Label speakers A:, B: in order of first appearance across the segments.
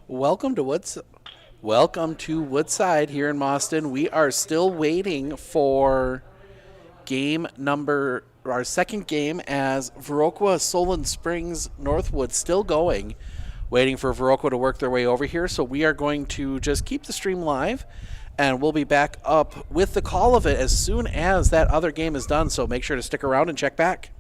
A: Welcome to Woodside here in Boston. We are still waiting for our second game as Viroqua, Solon Springs, Northwood still going, waiting for Viroqua to work their way over here. So we are going to just keep the stream live, and we'll be back up with the call of it as soon as that other game is done. So make sure to stick around and check back.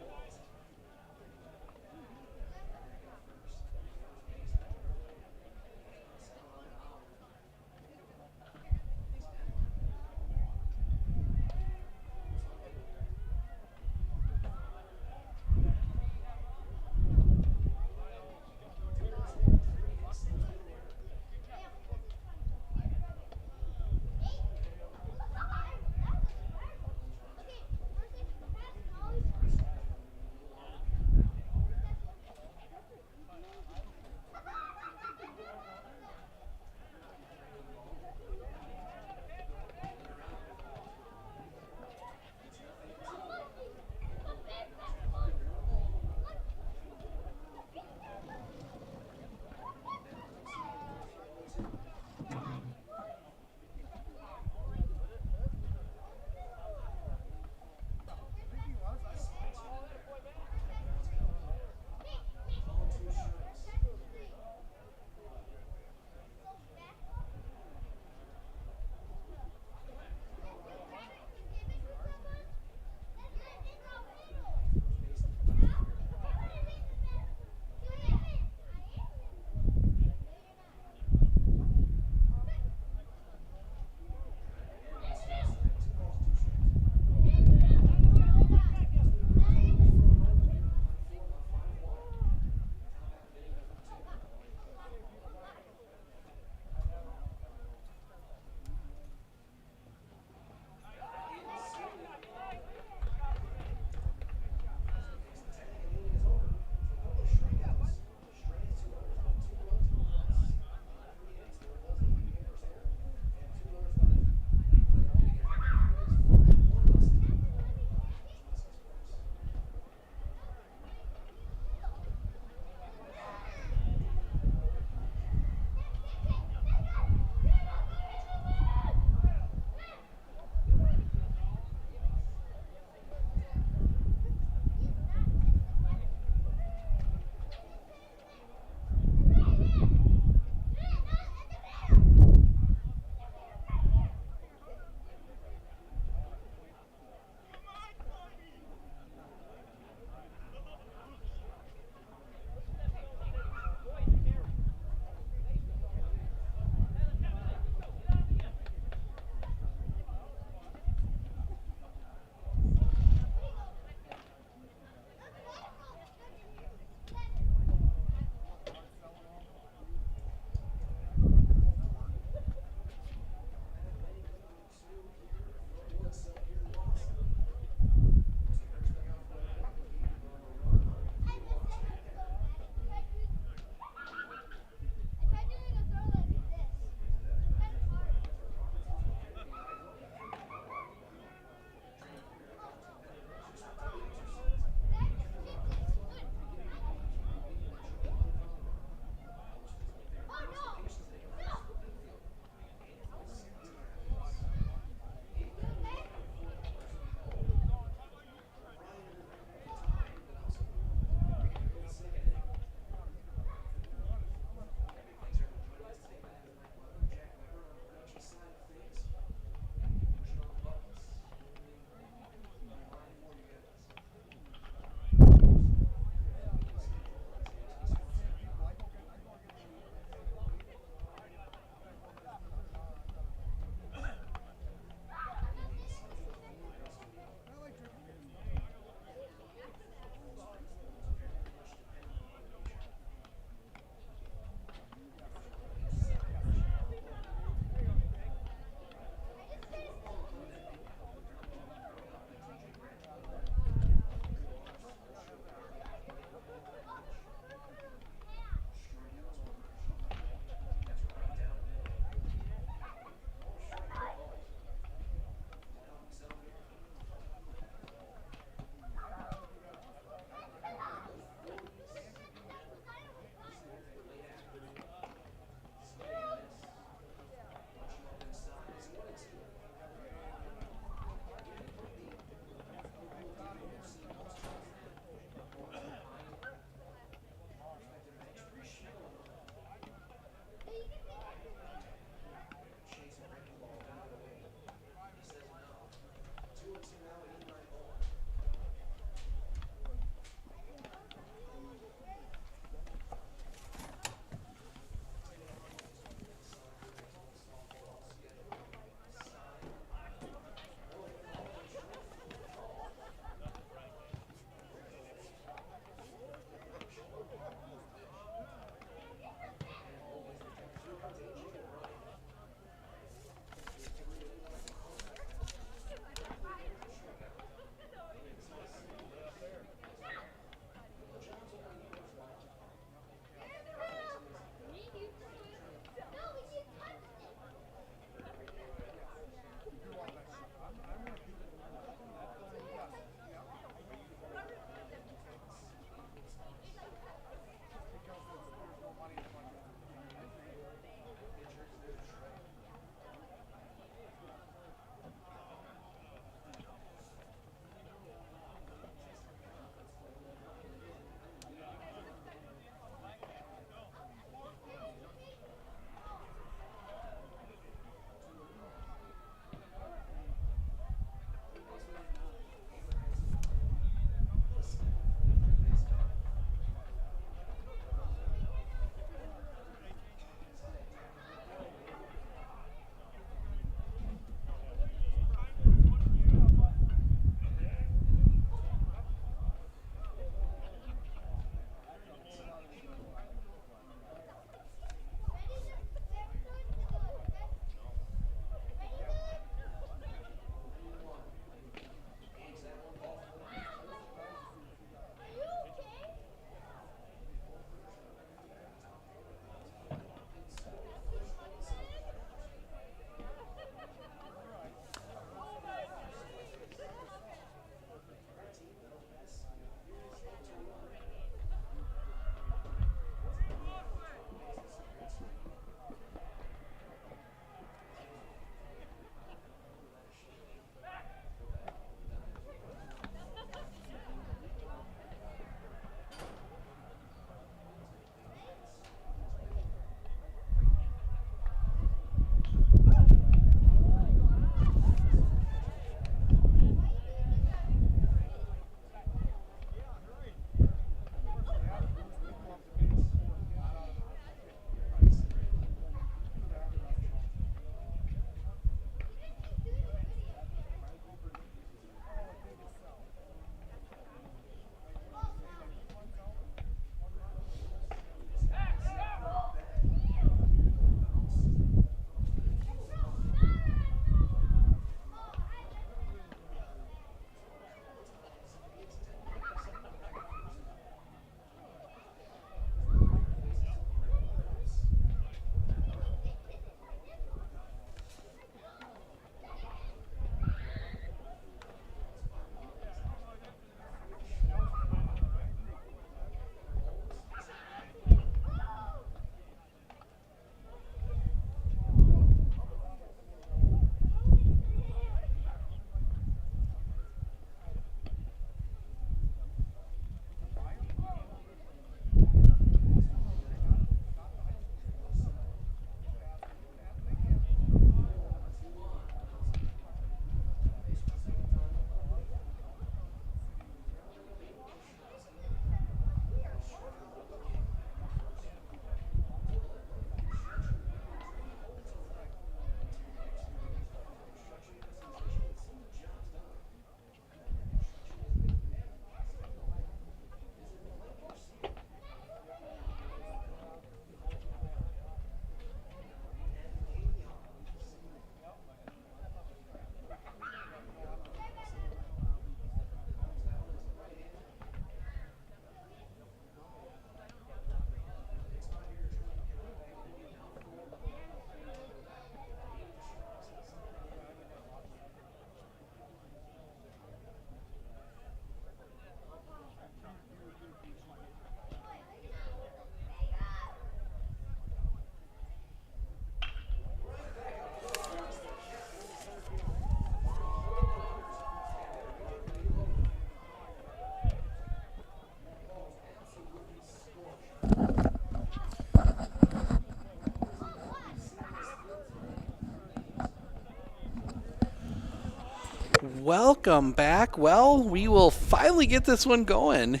A: welcome back. Well, we will finally get this one going.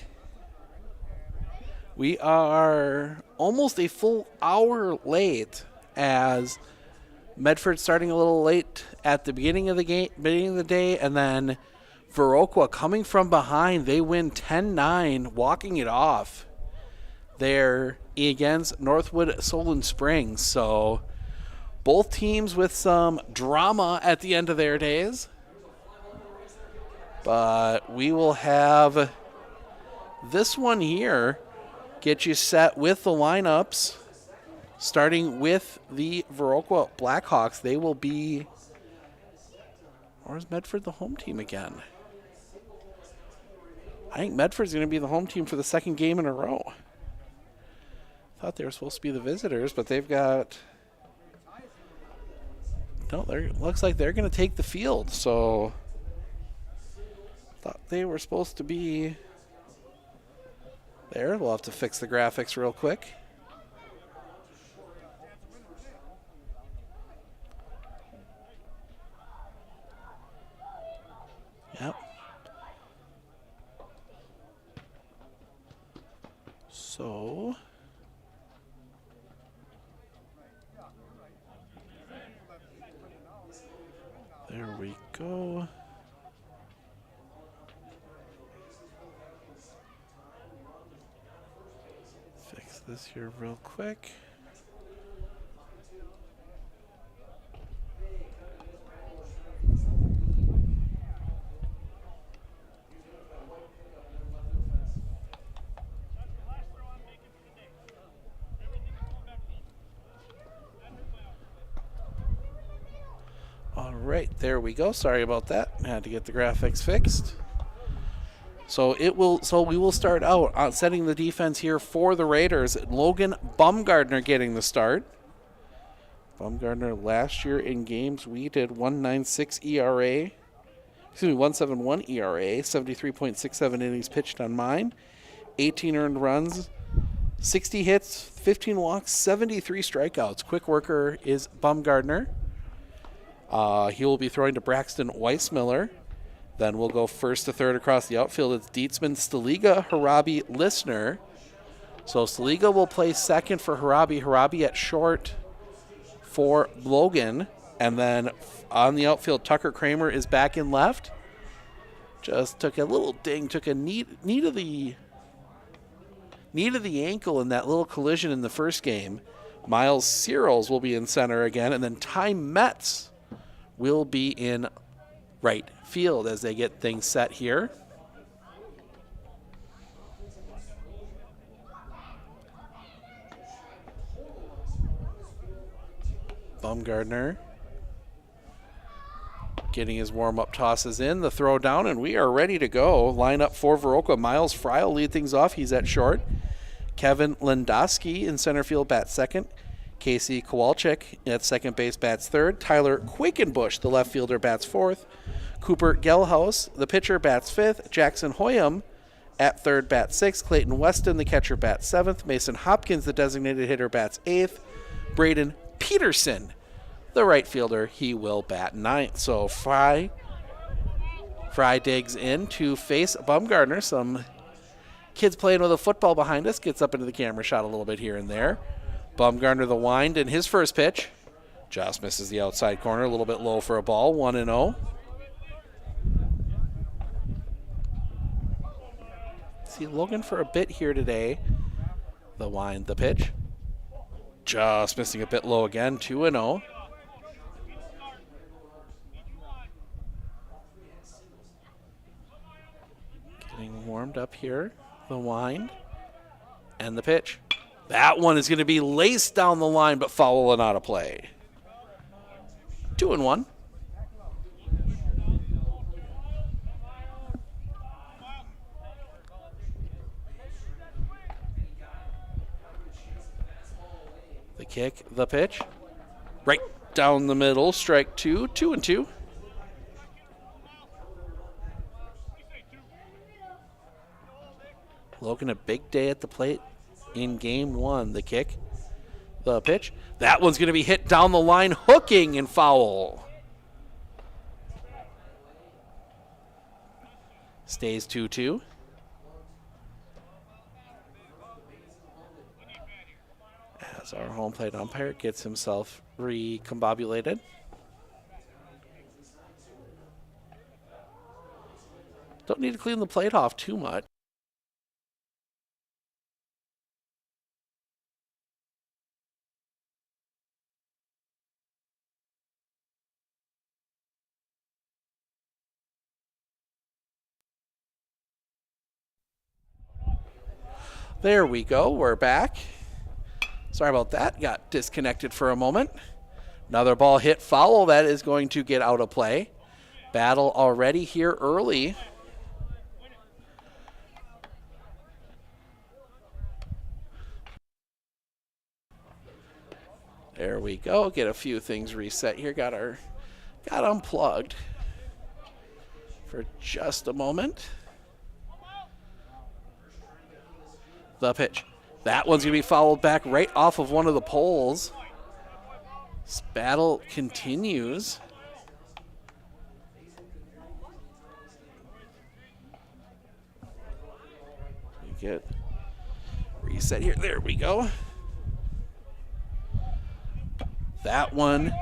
A: We are almost a full hour late as Medford starting a little late at the beginning of the day, and then Viroqua coming from behind. They win 10-9, walking it off there against Northwood Solon Springs. So both teams with some drama at the end of their days. But we will have this one here get you set with the lineups, starting with the Viroqua Blackhawks. They will be, or is Medford the home team again? I think Medford's going to be the home team for the second game in a row. Thought they were supposed to be the visitors, but they've got, no, looks like they're going to take the field. So thought they were supposed to be there. We'll have to fix the graphics real quick. Yep. So there we go. Fix this here real quick. All right, there we go. Sorry about that. I had to get the graphics fixed. So we will start out on setting the defense here for the Raiders. Logan Bumgardner getting the start. Bumgardner last year in games we did 1.96 ERA. Excuse me, 1.71 ERA, 73.67 innings pitched on mine, 18 earned runs, 60 hits, 15 walks, 73 strikeouts. Quick worker is Bumgardner. He will be throwing to Braxton Weissmiller. Then we'll go first to third across the outfield. It's Dietzman, Staliga, Harabi, Listener. So Staliga will play second for Harabi. Harabi at short for Logan. And then on the outfield, Tucker Kramer is back in left. Just took a little ding, took a knee to the ankle in that little collision in the first game. Miles Searles will be in center again. And then Ty Metz will be in right field as they get things set here. Bumgardner getting his warm-up tosses in, the throw down, and we are ready to go. Line up for Viroqua. Miles Fry will lead things off. He's at short. Kevin Lendowski in center field bats second. Casey Kowalczyk at second base bats third. Tyler Quakenbush, the left fielder, bats fourth. Cooper Gelhaus, the pitcher, bats fifth. Jackson Hoyam at third, bats sixth. Clayton Weston, the catcher, bats seventh. Mason Hopkins, the designated hitter, bats eighth. Braden Peterson, the right fielder, he will bat ninth. So Fry digs in to face Bumgardner. Some kids playing with a football behind us. Gets up into the camera shot a little bit here and there. Bumgardner the wind in his first pitch. Just misses the outside corner, a little bit low for a ball, 1-0. See Logan for a bit here today. The wind, the pitch. Just missing a bit low again, 2-0. Getting warmed up here. The wind and the pitch. That one is going to be laced down the line, but foul and out of play. 2-1. The kick, the pitch. Right down the middle, strike two, 2-2. Logan, a big day at the plate in game one. The kick, the pitch. That one's going to be hit down the line, hooking and foul. Stays 2-2. As our home plate umpire gets himself recombobulated. Don't need to clean the plate off too much. There we go. We're back. Sorry about that. Got disconnected for a moment. Another ball hit foul. That is going to get out of play. Battle already here early. There we go. Get a few things reset here. Got unplugged for just a moment. The pitch. That one's going to be fouled back right off of one of the poles. This battle continues. We get reset here. There we go. That one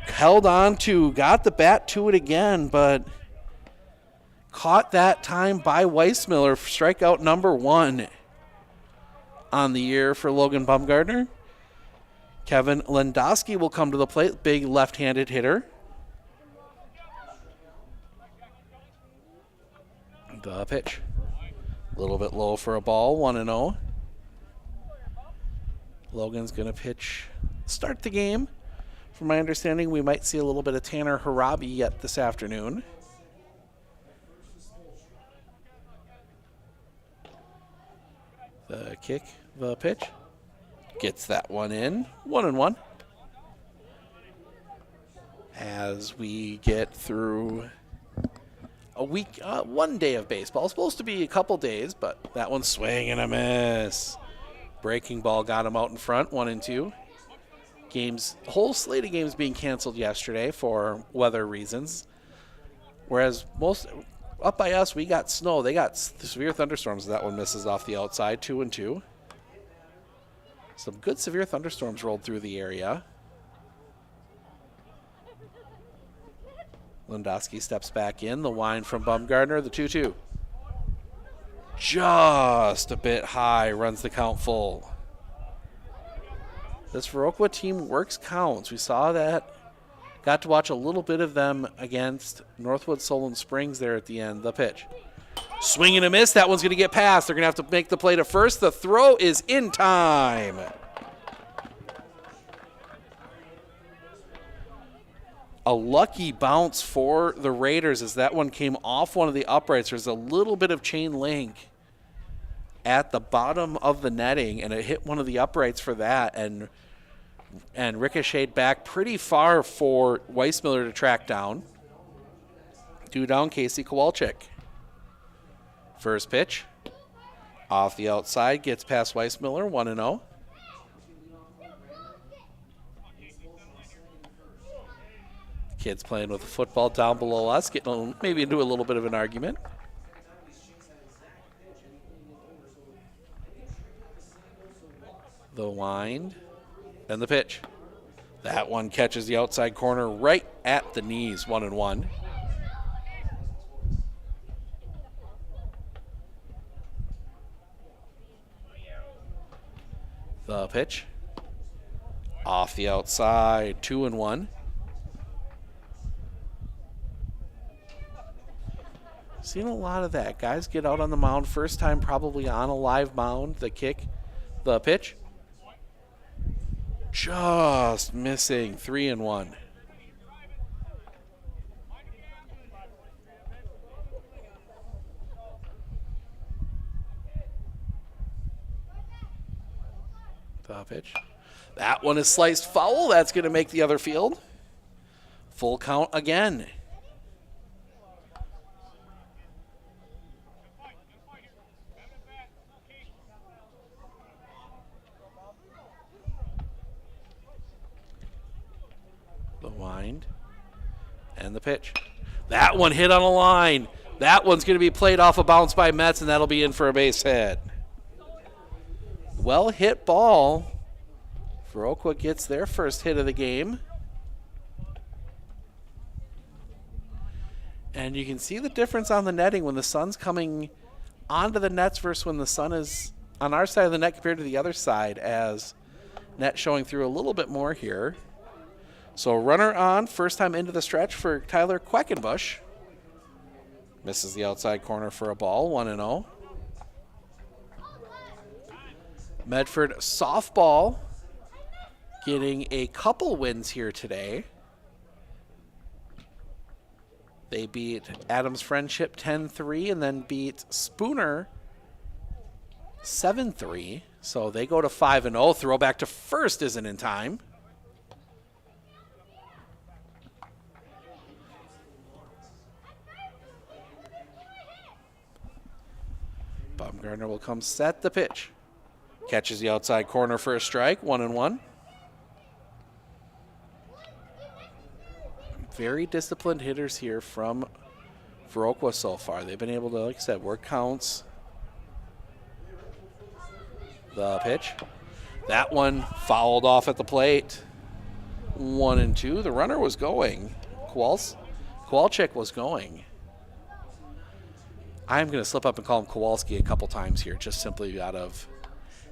A: held on to, got the bat to it again, but caught that time by Weissmiller for strikeout number 1 on the year for Logan Bumgardner. Kevin Lendowski will come to the plate, big left-handed hitter. The pitch. A little bit low for a ball, 1-0. Logan's going to pitch, start the game. From my understanding, we might see a little bit of Tanner Harabi yet this afternoon. The kick, the pitch. Gets that one in. 1-1. As we get through a week, 1 day of baseball. It's supposed to be a couple days, but that one's swing and a miss. Breaking ball got him out in front, 1-2. Games, whole slate of games being canceled yesterday for weather reasons. Whereas most up by us, we got snow. They got severe thunderstorms. That one misses off the outside, 2-2. Some good severe thunderstorms rolled through the area. Lendowski steps back in. The line from Bumgardner, the 2-2. Just a bit high, runs the count full. This Viroqua team works counts. We saw that. Got to watch a little bit of them against Northwood Solon Springs there at the end. The pitch. Swing and a miss. That one's going to get past. They're going to have to make the play to first. The throw is in time. A lucky bounce for the Raiders as that one came off one of the uprights. There's a little bit of chain link at the bottom of the netting, and it hit one of the uprights for that and ricocheted back pretty far for Weissmiller to track down. 2 down, Casey Kowalczyk. First pitch. Off the outside, gets past Weissmiller, 1-0. Kids playing with the football down below us, getting maybe into a little bit of an argument. The wind and the pitch. That one catches the outside corner right at the knees, 1-1. The pitch. Off the outside, 2-1. Seen a lot of that. Guys get out on the mound first time, probably on a live mound. The kick, the pitch. Just missing, 3-1. The pitch. That one is sliced foul. That's going to make the other field. Full count again. The wind and the pitch. That one hit on a line. That one's going to be played off a bounce by Metz, and that'll be in for a base hit. Well hit ball. Viroqua gets their first hit of the game. And you can see the difference on the netting when the sun's coming onto the nets versus when the sun is on our side of the net compared to the other side, as net showing through a little bit more here. So runner on, first time into the stretch for Tyler Quackenbush. Misses the outside corner for a ball, 1-0. Medford softball getting a couple wins here today. They beat Adams Friendship 10-3 and then beat Spooner 7-3. So they go to 5-0. Throw back to first isn't in time. Baumgartner will come set the pitch. Catches the outside corner for a strike, 1-1. Very disciplined hitters here from Viroqua so far. They've been able to, like I said, work counts. The pitch. That one fouled off at the plate. 1-2. The runner was going. Kowalczyk was going. I'm going to slip up and call him Kowalski a couple times here, just simply out of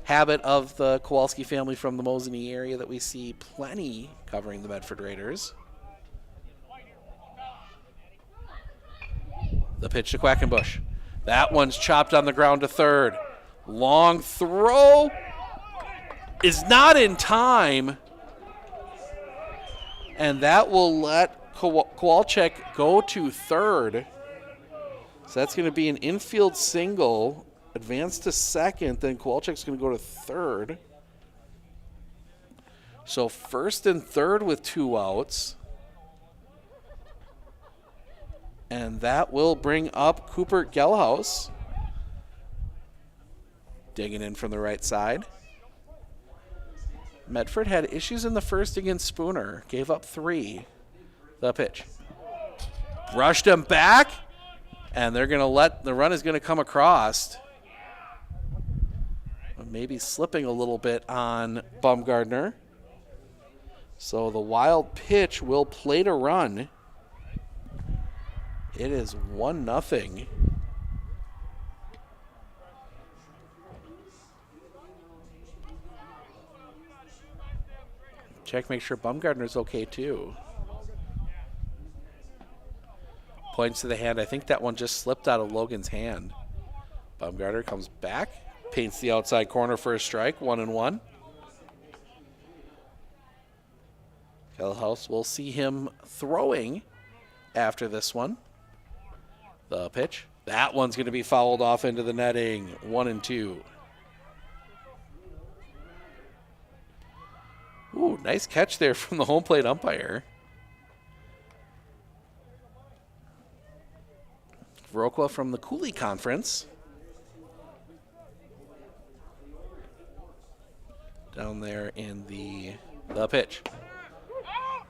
A: habit of the Kowalski family from the Mosinee area that we see plenty covering the Medford Raiders. The pitch to Quackenbush. That one's chopped on the ground to third. Long throw is not in time. And that will let Kowalczyk go to third. So that's going to be an infield single. Advance to second, then Kowalczyk's going to go to third. So first and third with 2 outs. And that will bring up Cooper Gelhaus. Digging in from the right side. Medford had issues in the first against Spooner. Gave up 3. The pitch. Brushed him back. And they're going to let, the run is going to come across. Maybe slipping a little bit on Baumgartner. So the wild pitch will plate a run. It is 1-0. Check, make sure Baumgartner's okay too. Points to the hand. I think that one just slipped out of Logan's hand. Baumgartner comes back, paints the outside corner for a strike, 1-1. Gelhaus will see him throwing after this one. The pitch. That one's going to be fouled off into the netting, 1-2. Ooh, nice catch there from the home plate umpire. Viroqua from the Cooley Conference. Down there in the pitch.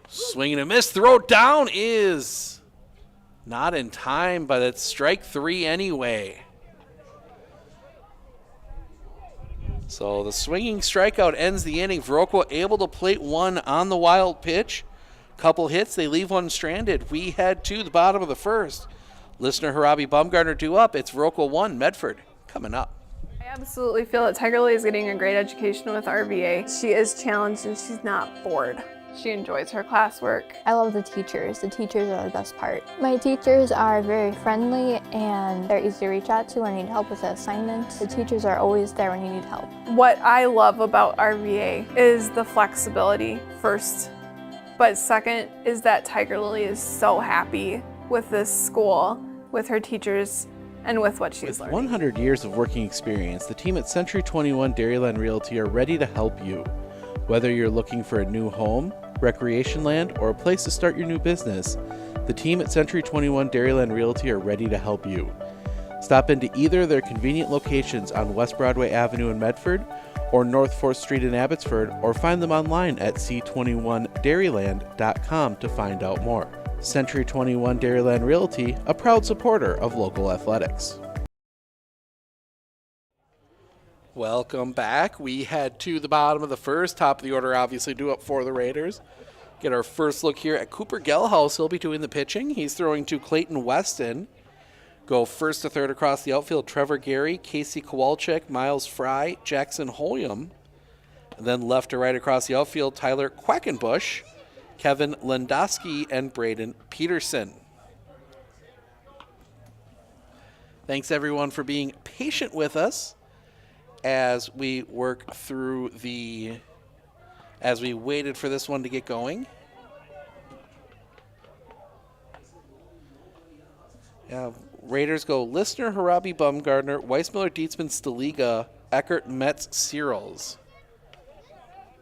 A: Swing and a miss. Throw down is not in time, but it's strike 3 anyway. So the swinging strikeout ends the inning. Viroqua able to plate 1 on the wild pitch. Couple hits, they leave 1 stranded. We head to the bottom of the first. Listener Harabi Baumgartner due up. It's Viroqua 1, Medford coming up.
B: I absolutely feel that Tiger Lily is getting a great education with RVA. She is challenged and she's not bored. She enjoys her classwork.
C: I love the teachers. The teachers are the best part. My teachers are very friendly and they're easy to reach out to when I need help with an assignment. The teachers are always there when you need help.
B: What I love about RVA is the flexibility first, but second is that Tiger Lily is so happy with this school, with her teachers, and with what she's learning.
A: With 100 years of working experience, the team at Century 21 Dairyland Realty are ready to help you. Whether you're looking for a new home, recreation land, or a place to start your new business, the team at Century 21 Dairyland Realty are ready to help you. Stop into either of their convenient locations on West Broadway Avenue in Medford or North 4th Street in Abbotsford, or find them online at c21dairyland.com to find out more. Century 21 Dairyland Realty, a proud supporter of local athletics. Welcome back. We head to the bottom of the first, top of the order obviously due up for the Raiders. Get our first look here at Cooper Gelhaus. He'll be doing the pitching. He's throwing to Clayton Weston. Go first to third across the outfield, Trevor Gary, Casey Kowalczyk, Miles Fry, Jackson Hoyam. And then left to right across the outfield, Tyler Quackenbush, Kevin Lendowski, and Braden Peterson. Thanks everyone for being patient with us as we work through as we waited for this one to get going. Raiders go Listener, Harabi, Bumgardner, Weissmiller, Dietzman, Staliga, Eckert, Metz, Searles.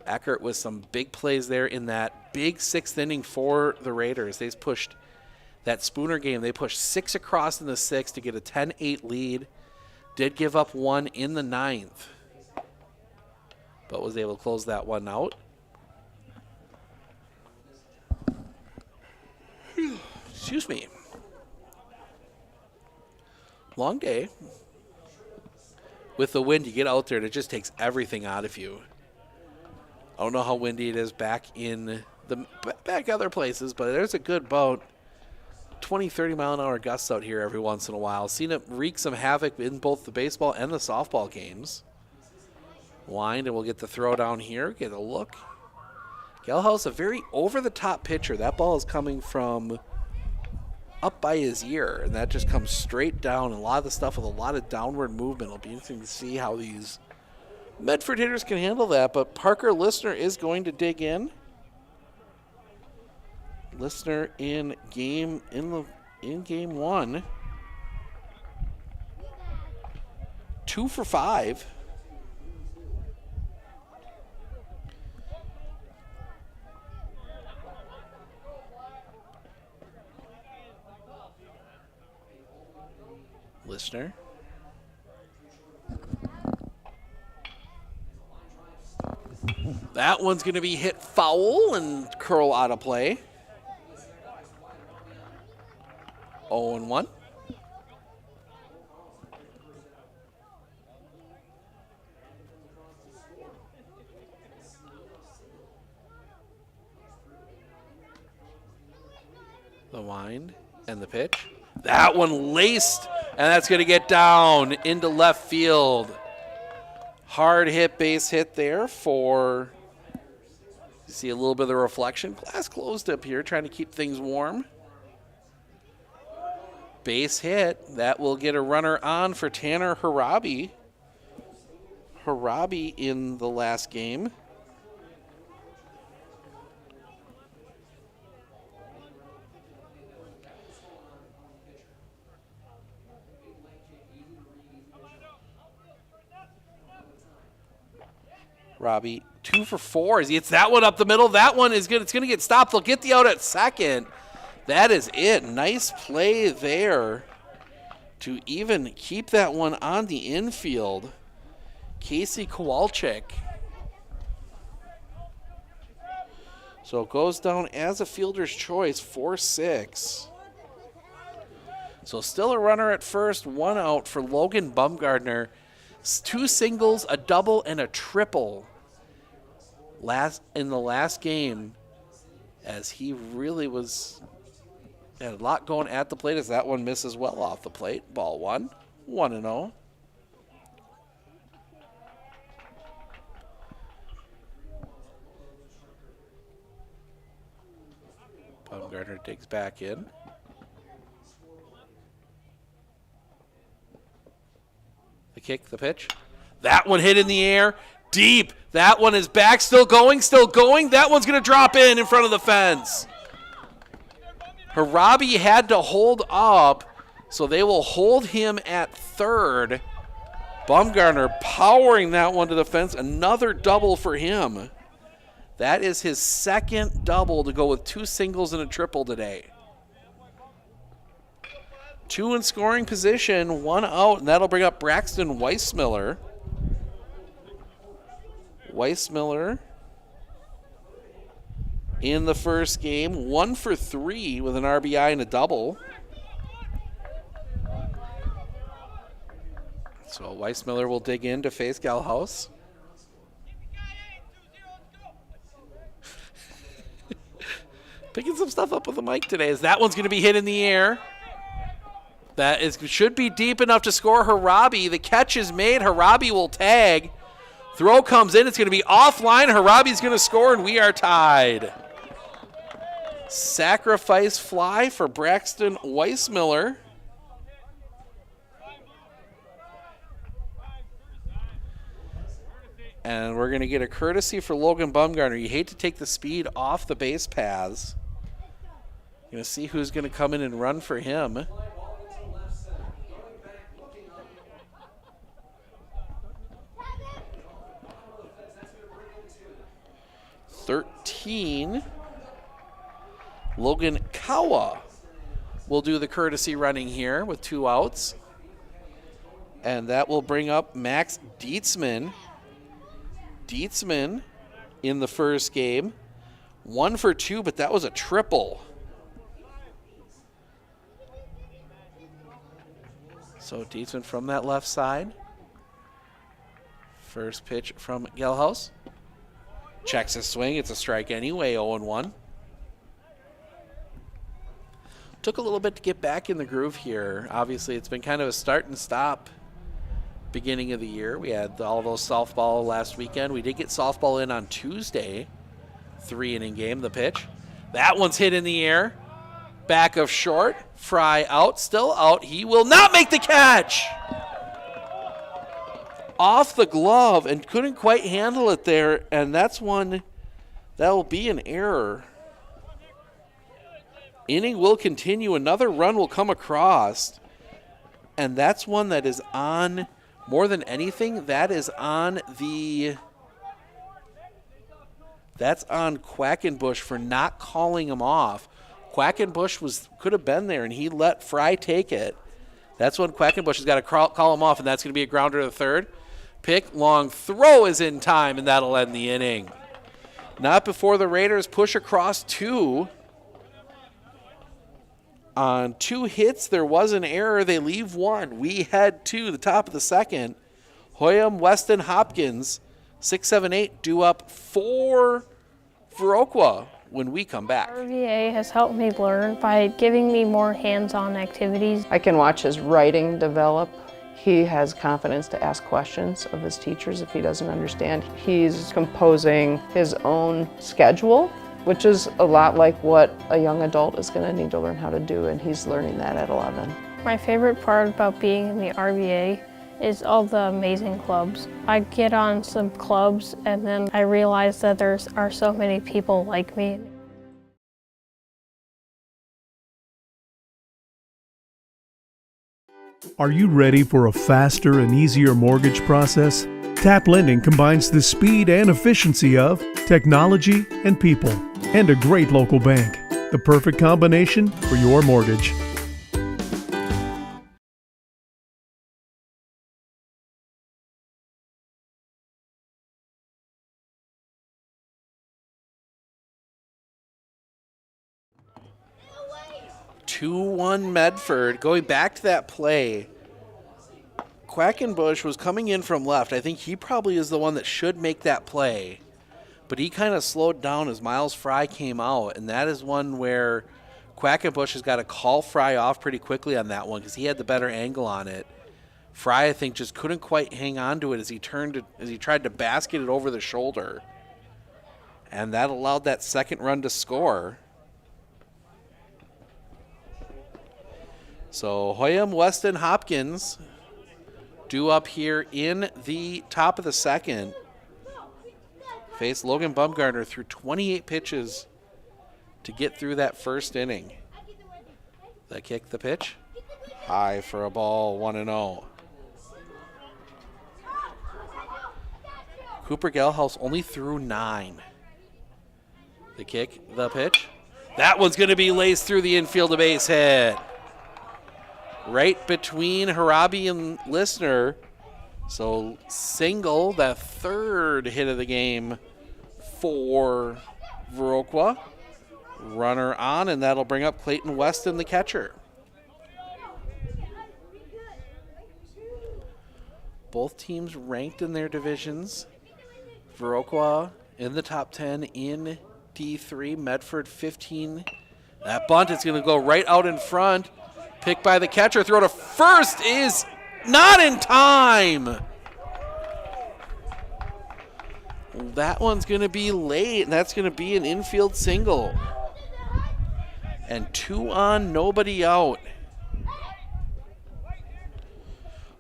A: Eckert with some big plays there in that big sixth inning for the Raiders. They pushed that Spooner game. They pushed 6 across in the sixth to get a 10-8 lead. Did give up 1 in the ninth, but was able to close that one out. Excuse me. Long day. With the wind, you get out there and it just takes everything out of you. I don't know how windy it is back other places, but there's a good about 20, 30 mile an hour gusts out here every once in a while. Seen it wreak some havoc in both the baseball and the softball games. Wind, and we'll get the throw down here. Get a look. Gelhaus, a very over-the-top pitcher. That ball is coming from up by his ear, and that just comes straight down. A lot of the stuff with a lot of downward movement. It'll be interesting to see how these Medford hitters can handle that, but Parker Listener is going to dig in. Listener in game 1. 2 for 5. Listener. That one's going to be hit foul and curl out of play. 0-1. The wind and the pitch. That one laced, and that's going to get down into left field. Hard hit, base hit there for, you see a little bit of the reflection. Glass closed up here, trying to keep things warm. Base hit. That will get a runner on for Tanner Harabi. Harabi in the last game. Robbie, 2 for 4 as he hits that one up the middle. That one is good. It's going to get stopped. They'll get the out at second. That is it. Nice play there to even keep that one on the infield. Casey Kowalczyk. So it goes down as a fielder's choice, 4-6. So still a runner at first, 1 out for Logan Bumgardner. 2 singles, a double, and a triple in the last game, as he really had a lot going at the plate, as that one misses well off the plate. Ball 1, 1-0. Bumgardner digs back in. The kick, the pitch. That one hit in the air, deep. That one is back, still going, still going. That one's going to drop in front of the fence. Harabi had to hold up, so they will hold him at third. Bumgardner powering that one to the fence. Another double for him. That is his second double to go with 2 singles and a triple today. 2 in scoring position, 1 out, and that'll bring up Braxton Weissmiller. Weissmiller in the first game. 1 for 3 with an RBI and a double. So Weissmiller will dig in to face Gelhaus. Picking some stuff up with the mic today. As that one's going to be hit in the air. Should be deep enough to score Harabi. The catch is made. Harabi will tag. Throw comes in. It's going to be offline. Harabi's going to score, and we are tied. Sacrifice fly for Braxton Weissmiller. And we're going to get a courtesy for Logan Bumgarner. You hate to take the speed off the base paths. Going to see who's going to come in and run for him. Logan Kawa will do the courtesy running here with 2 outs. And that will bring up Max Dietzman. Dietzman in the first game. 1 for 2, but that was a triple. So Dietzman from that left side. First pitch from Gelhaus. Checks his swing. It's a strike anyway, 0-1. Took a little bit to get back in the groove here. Obviously, it's been kind of a start and stop beginning of the year. We had all those softball last weekend. We did get softball in on Tuesday. 3-inning game, the pitch. That one's hit in the air. Back of short. Fry out, still out. He will not make the catch. Off the glove and couldn't quite handle it there. And that's one that will be an error. Inning will continue. Another run will come across. And that's one that is on, more than anything, that's on Quackenbush for not calling him off. Quackenbush could have been there, and he let Fry take it. That's when Quackenbush has got to call him off, and that's going to be a grounder to third. Pick, long throw is in time, and that'll end the inning. Not before the Raiders push across 2. On 2 hits, there was an error. They leave 1. We head to the top of the second. Hoyam, Weston, Hopkins, 6-7-8 due up for Viroqua when we come back.
D: RVA has helped me learn by giving me more hands-on activities.
E: I can watch his writing develop. He has confidence to ask questions of his teachers if he doesn't understand. He's composing his own schedule, which is a lot like what a young adult is going to need to learn how to do, and he's learning that at 11.
D: My favorite part about being in the RVA is all the amazing clubs. I get on some clubs and then I realize that there are so many people like me.
F: Are you ready for a faster and easier mortgage process? Tap Lending combines the speed and efficiency of technology and people, and a great local bank. The perfect combination for your mortgage.
A: (2-1) Medford. Going back to that play, Quackenbush was coming in from left. I think he probably is the one that should make that play. But he kind of slowed down as Miles Fry came out, and that is one where Quackenbush has got to call Fry off pretty quickly on that one because he had the better angle on it. Fry, I think, just couldn't quite hang on to it as he tried to basket it over the shoulder. And that allowed that second run to score. So Hoyam, Weston, Hopkins due up here in the top of the second. Face Logan Bumgarner through 28 pitches to get through that first inning. The kick, the pitch. High for a ball, 1-0. Cooper Gelhaus only threw 9. The kick, the pitch. That one's going to be laced through the infield, a base hit. Right between Harabi and Listener. So single, the third hit of the game for Viroqua. Runner on, and that'll bring up Clayton Weston, the catcher. Both teams ranked in their divisions. Viroqua in the top 10 in D3, Medford 15. That bunt is going to go right out in front. Picked by the catcher, throw to first is not in time. That one's going to be late, and that's going to be an infield single. And 2 on, nobody out.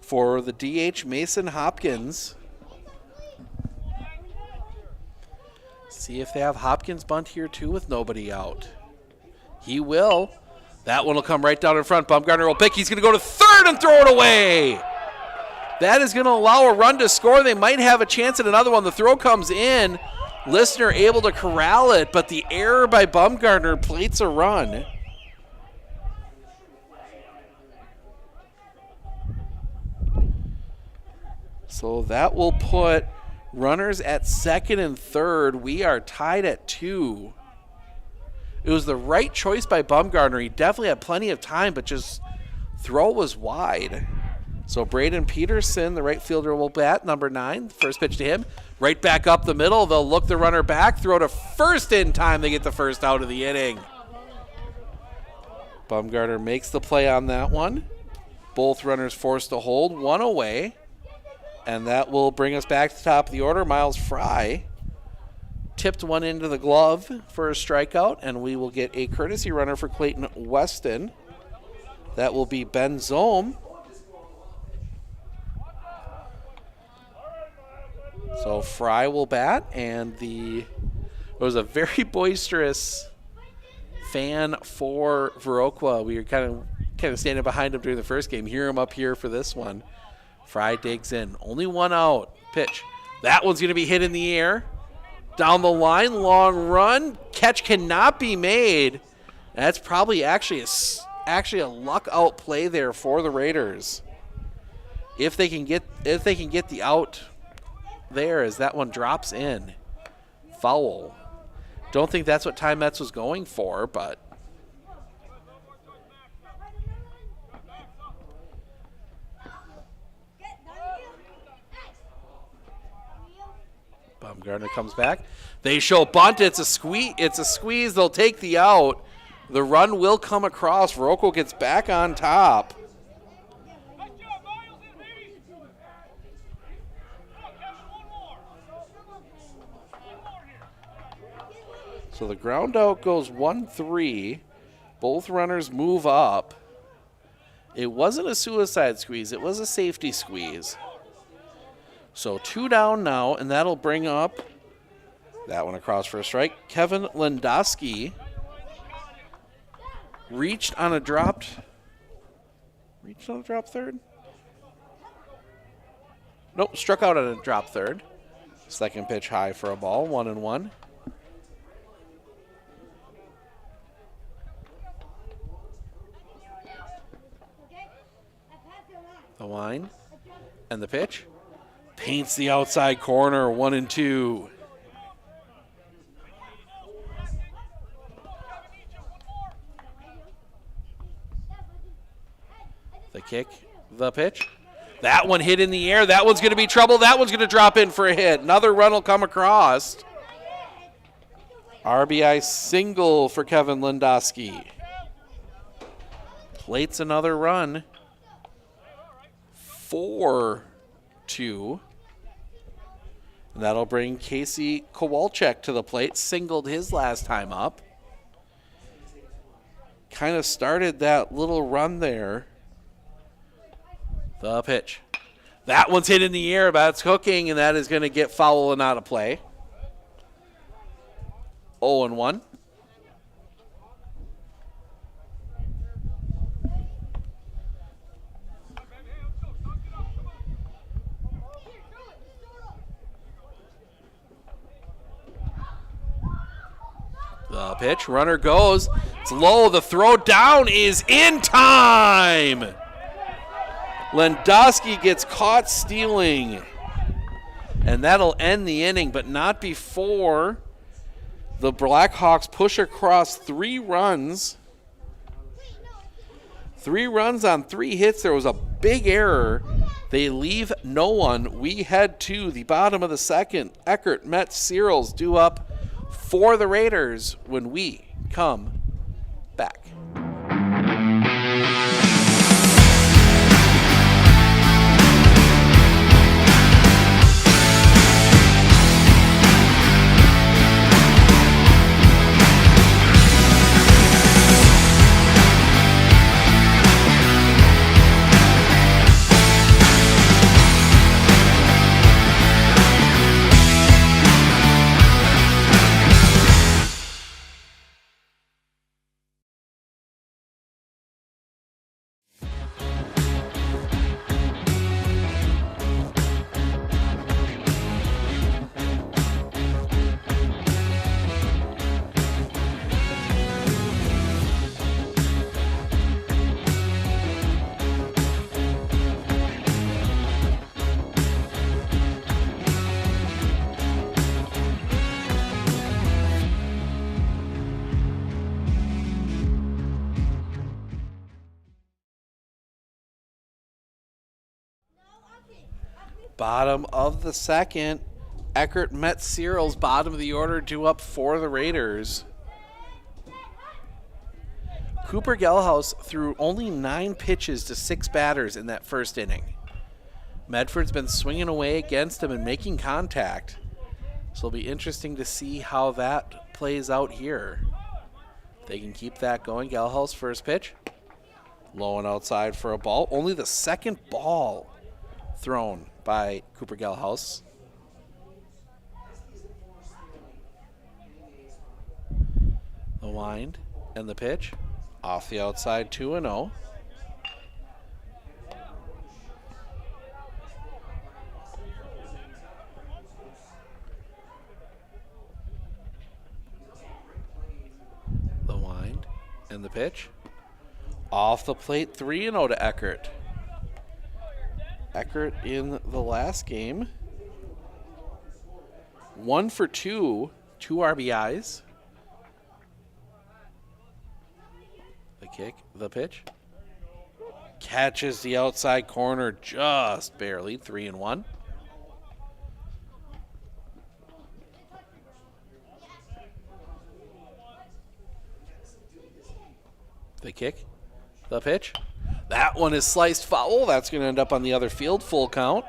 A: For the DH, Mason Hopkins. See if they have Hopkins bunt here too with nobody out. He will. That one will come right down in front. Baumgartner will pick. He's going to go to third and throw it away. That is going to allow a run to score. They might have a chance at another one. The throw comes in. Listener able to corral it, but the error by Baumgartner plates a run. So that will put runners at second and third. We are tied at 2. It was the right choice by Baumgartner. He definitely had plenty of time, but just throw was wide. So Braden Peterson, the right fielder, will bat, number 9. First pitch to him. Right back up the middle. They'll look the runner back. Throw to first in time. They get the first out of the inning. Baumgartner makes the play on that one. Both runners forced to hold. 1 away. And that will bring us back to the top of the order. Miles Fry tipped one into the glove for a strikeout, and we will get a courtesy runner for Clayton Weston. That will be Ben Zohm. So Fry will bat, and it was a very boisterous fan for Viroqua. We were kind of standing behind him during the first game. Hear him up here for this one. Fry digs in. Only 1 out. Pitch. That one's going to be hit in the air. Down the line, long run. Catch cannot be made. That's probably actually a luck out play there for the Raiders. If they can get the out there as that one drops in. Foul. Don't think that's what Ty Metz was going for, but Baumgartner comes back. They show bunt. It's a squeeze. They'll take the out. The run will come across. Viroqua gets back on top. So the ground out goes 1-3. Both runners move up. It wasn't a suicide squeeze. It was a safety squeeze. So 2 down now, and that'll bring up that one across for a strike. Kevin Lendowski reached on a dropped third? Nope, struck out on a drop third. Second pitch high for a ball, 1-1. The line and the pitch. Paints the outside corner, 1-2. The kick, the pitch. That one hit in the air. That one's going to be trouble. That one's going to drop in for a hit. Another run will come across. RBI single for Kevin Lendowski. Plates another run. 4-2. And that'll bring Casey Kowalczyk to the plate. Singled his last time up. Kind of started that little run there. The pitch. That one's hit in the air, but it's hooking, and that is going to get foul and out of play. 0-1. The pitch, runner goes. It's low. The throw down is in time. Lendowski gets caught stealing. And that'll end the inning, but not before The Blackhawks push across 3 runs. 3 runs on 3 hits. There was a big error. They leave no one. We head to the bottom of the second. Eckert, Metz, Searles due up for the Raiders when we come back. Bottom of the second. Eckert, Metz, Searles, bottom of the order, due up for the Raiders. Cooper Gelhaus threw only 9 pitches to 6 batters in that first inning. Medford's been swinging away against him and making contact. So it'll be interesting to see how that plays out here. They can keep that going. Gelhaus, first pitch. Low and outside for a ball. Only the second ball thrown by Cooper Gelhaus. The wind and the pitch. Off the outside, 2-0. The wind and the pitch. Off the plate, 3-0 to Eckert. Eckert in the last game, 1 for 2, 2 RBIs. The kick, the pitch. Catches the outside corner just barely, 3-1. The kick, the pitch. That one is sliced foul. That's going to end up on the other field. Full count.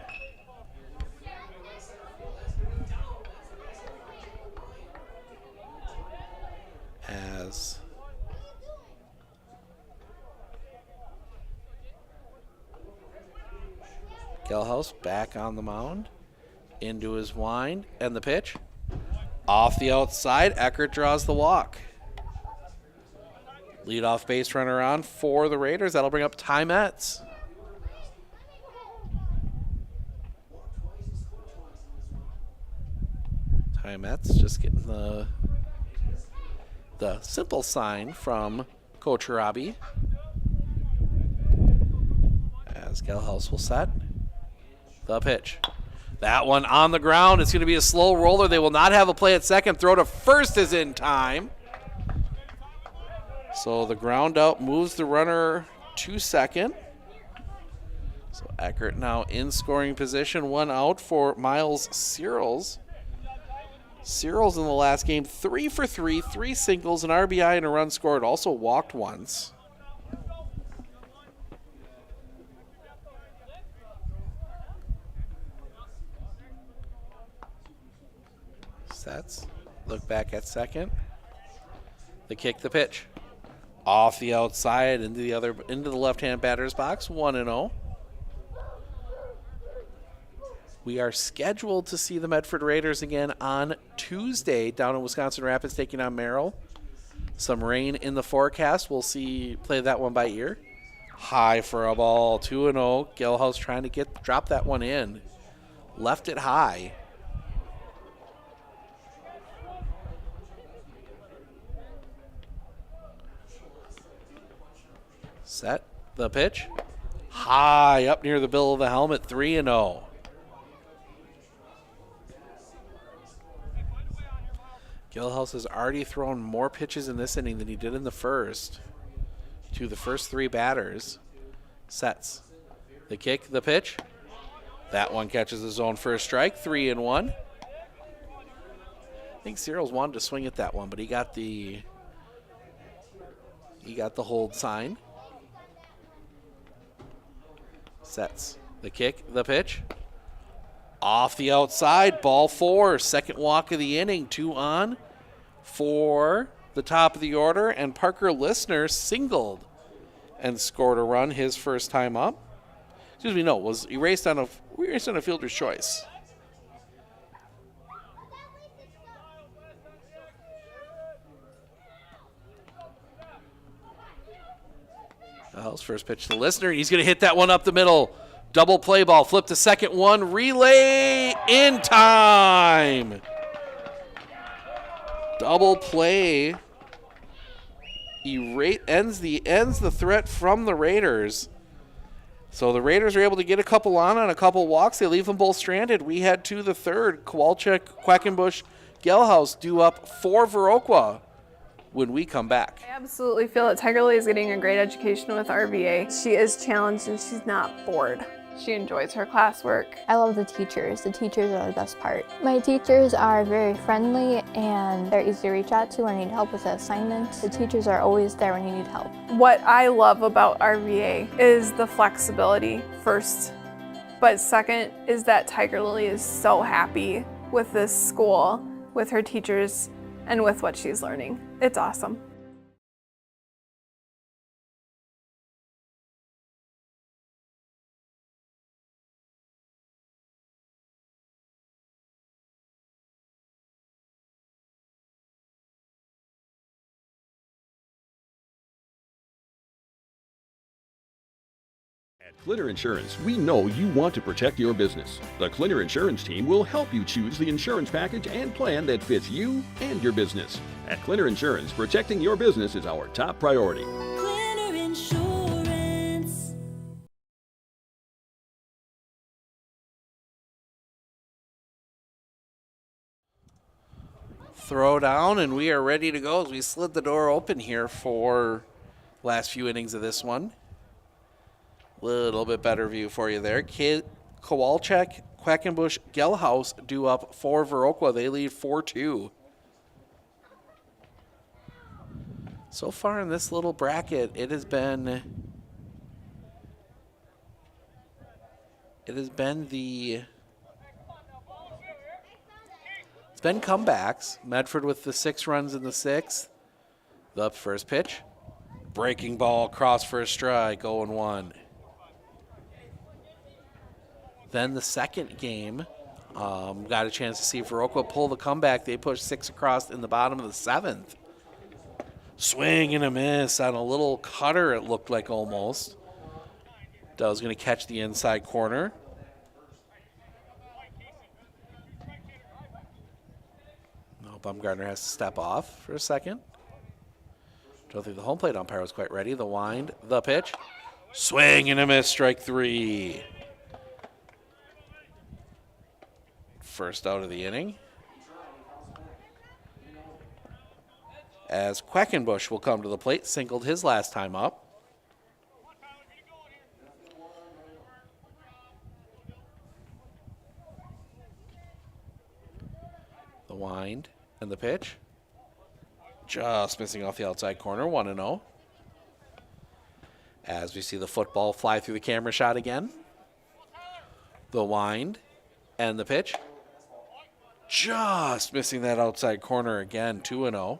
A: As Gelhaus back on the mound. Into his wind and the pitch. Off the outside. Eckert draws the walk. Leadoff base runner on for the Raiders. That'll bring up Ty Metz. Ty Metz just getting the simple sign from Coach Robbie. As Gelhaus will set. The pitch. That one on the ground. It's going to be a slow roller. They will not have a play at second. Throw to first is in time. So the ground out moves the runner to second. So Eckert now in scoring position. 1 out for Miles Searles. Searles in the last game, 3 for 3, 3 singles, an RBI and a run scored. Also walked once. Sets. Look back at second. The kick, the pitch. Off the outside into the left-hand batter's box, 1-0. We are scheduled to see the Medford Raiders again on Tuesday down in Wisconsin Rapids taking on Merrill. Some rain in the forecast. We'll play that one by ear. High for a ball, 2-0. Gelhaus trying to drop that one in. Left it high. Set the pitch. High up near the bill of the helmet, 3-0. Gilhouse has already thrown more pitches in this inning than he did in the first to the first three batters. Sets. The kick, the pitch. That one catches his own first strike, 3-1. I think Cyril's wanted to swing at that one, but he got the hold sign. Sets. The kick, the pitch. Off the outside, ball 4. Second walk of the inning, 2 on for the top of the order, and Parker Listener singled and scored a run his first time up. Excuse me, no, was erased on a fielder's choice. His first pitch to Listener. He's going to hit that one up the middle. Double play ball. Flip to second one. Relay in time. Double play. Ends the threat from the Raiders. So the Raiders are able to get a couple on a couple walks. They leave them both stranded. We head to the third. Kowalczyk, Quackenbush, Gelhaus due up for Viroqua when we come back.
B: I absolutely feel that Tiger Lily is getting a great education with RVA. She is challenged and she's not bored. She enjoys her classwork.
C: I love the teachers. The teachers are the best part. My teachers are very friendly and they're easy to reach out to when you need help with an assignment. The teachers are always there when you need help.
B: What I love about RVA is the flexibility first, but second is that Tiger Lily is so happy with this school, with her teachers, and with what she's learning. It's awesome.
G: At Clinner Insurance, we know you want to protect your business. The Clinner Insurance team will help you choose the insurance package and plan that fits you and your business. At Clinner Insurance, protecting your business is our top priority.
H: Clinner Insurance.
A: Throw down, and we are ready to go as we slid the door open here for last few innings of this one. Little bit better view for you there. Kowalczyk, Quackenbush, Gelhaus due up for Viroqua. They lead 4-2. So far in this little bracket, it's been comebacks. Medford with the 6 runs in the 6th. The first pitch. Breaking ball across for a strike, 0-1. Then the second game, got a chance to see Viroqua pull the comeback. They pushed 6 across in the bottom of the 7th. Swing and a miss on a little cutter, it looked like almost. That was going to catch the inside corner. No, Bumgarner has to step off for a second. Don't think the home plate umpire was quite ready. The wind, the pitch. Swing and a miss, strike 3. First out of the inning. As Quackenbush will come to the plate, singled his last time up. The wind and the pitch. Just missing off the outside corner, 1-0. As we see the football fly through the camera shot again. The wind and the pitch. Just missing that outside corner again, 2-0.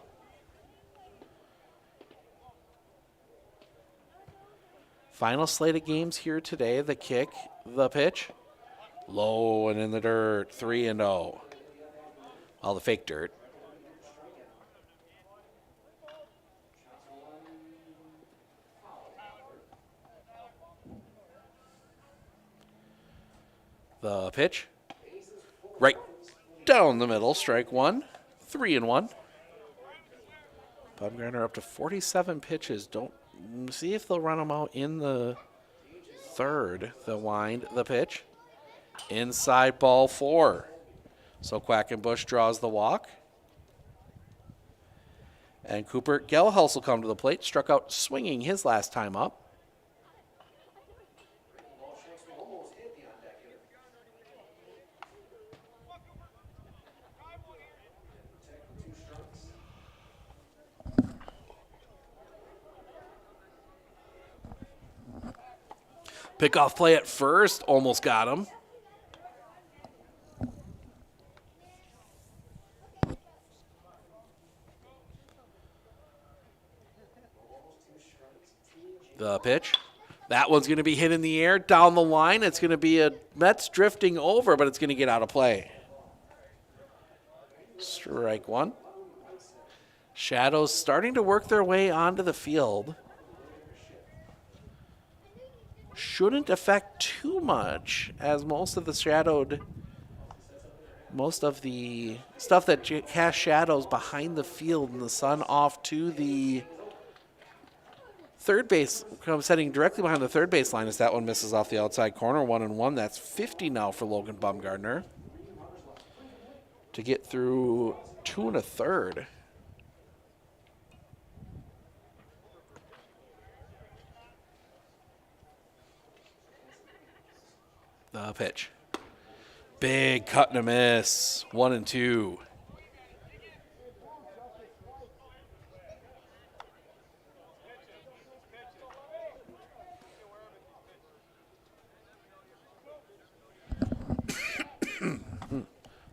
A: Final slate of games here today. The kick, the pitch. Low and in the dirt, 3-0. Well, the fake dirt. The pitch. Right down the middle, strike 1, 3-1. Bumgarner up to 47 pitches. Don't see if they'll run them out in the third. The wind, the pitch. Inside ball 4. So Quackenbush draws the walk. And Cooper Gelhaus will come to the plate, struck out swinging his last time up. Pickoff play at first, almost got him. The pitch. That one's going to be hit in the air down the line. It's going to be a Mets drifting over, but it's going to get out of play. Strike one. Shadows starting to work their way onto the field. Shouldn't affect too much, as most of the stuff that casts shadows behind the field and the sun off to the third base, comes setting directly behind the third base line as that one misses off the outside corner. 1-1. That's 50 now for Logan Bumgardner to get through 2 1/3. The pitch. Big cut and a miss. 1-2.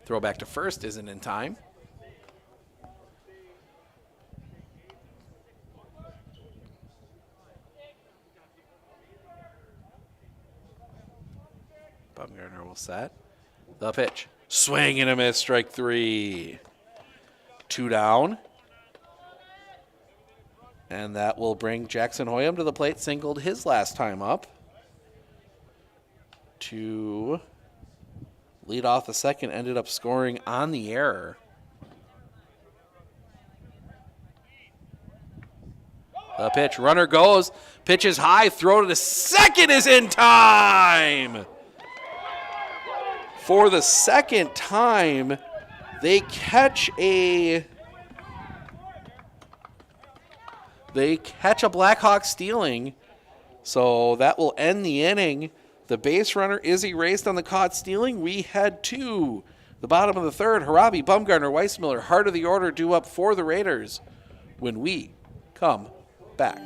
A: Throw back to first isn't in time. Bumgardner will set. The pitch. Swing and a miss. Strike 3. 2 down. And that will bring Jackson Hoyam to the plate. Singled his last time up to lead off the second. Ended up scoring on the error. The pitch. Runner goes. Pitch is high. Throw to the second is in time. For the second time, they catch a Blackhawk stealing. So that will end the inning. The base runner is erased on the caught stealing. We head to the bottom of the third. Harabi, Bumgardner, Weissmiller, heart of the order due up for the Raiders when we come back.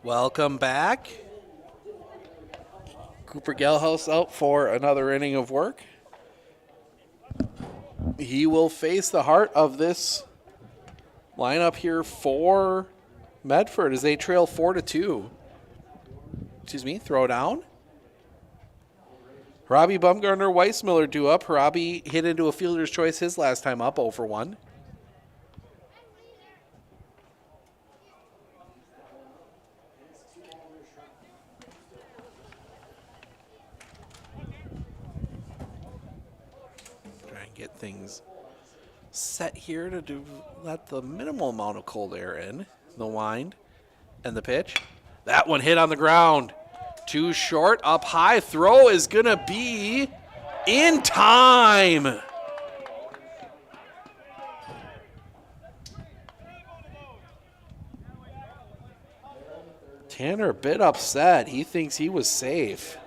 A: Welcome back. Cooper Gelhaus out for another inning of work. He will face the heart of this lineup here for Medford as they trail 4-2. Throw down. Harabi, Bumgardner, Weissmiller due up. Harabi hit into a fielder's choice his last time up, 0 for 1. Get things set here to let the minimal amount of cold air in. The wind and the pitch. That one hit on the ground. Too short, up high. Throw is going to be in time. Tanner a bit upset. He thinks he was safe.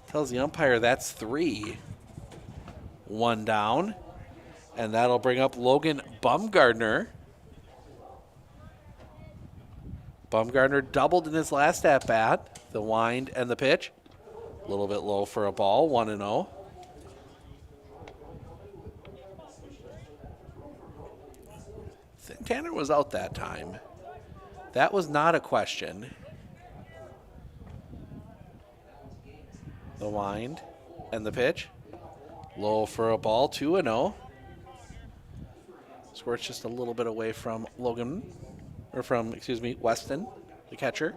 A: Tells the umpire that's 3. 1 down. And that'll bring up Logan Bumgardner. Bumgardner doubled in his last at-bat. The wind and the pitch. A little bit low for a ball, 1-0. Tanner was out that time. That was not a question. The wind and the pitch. Low for a ball, 2-0. Squirt's just a little bit away from Weston, the catcher.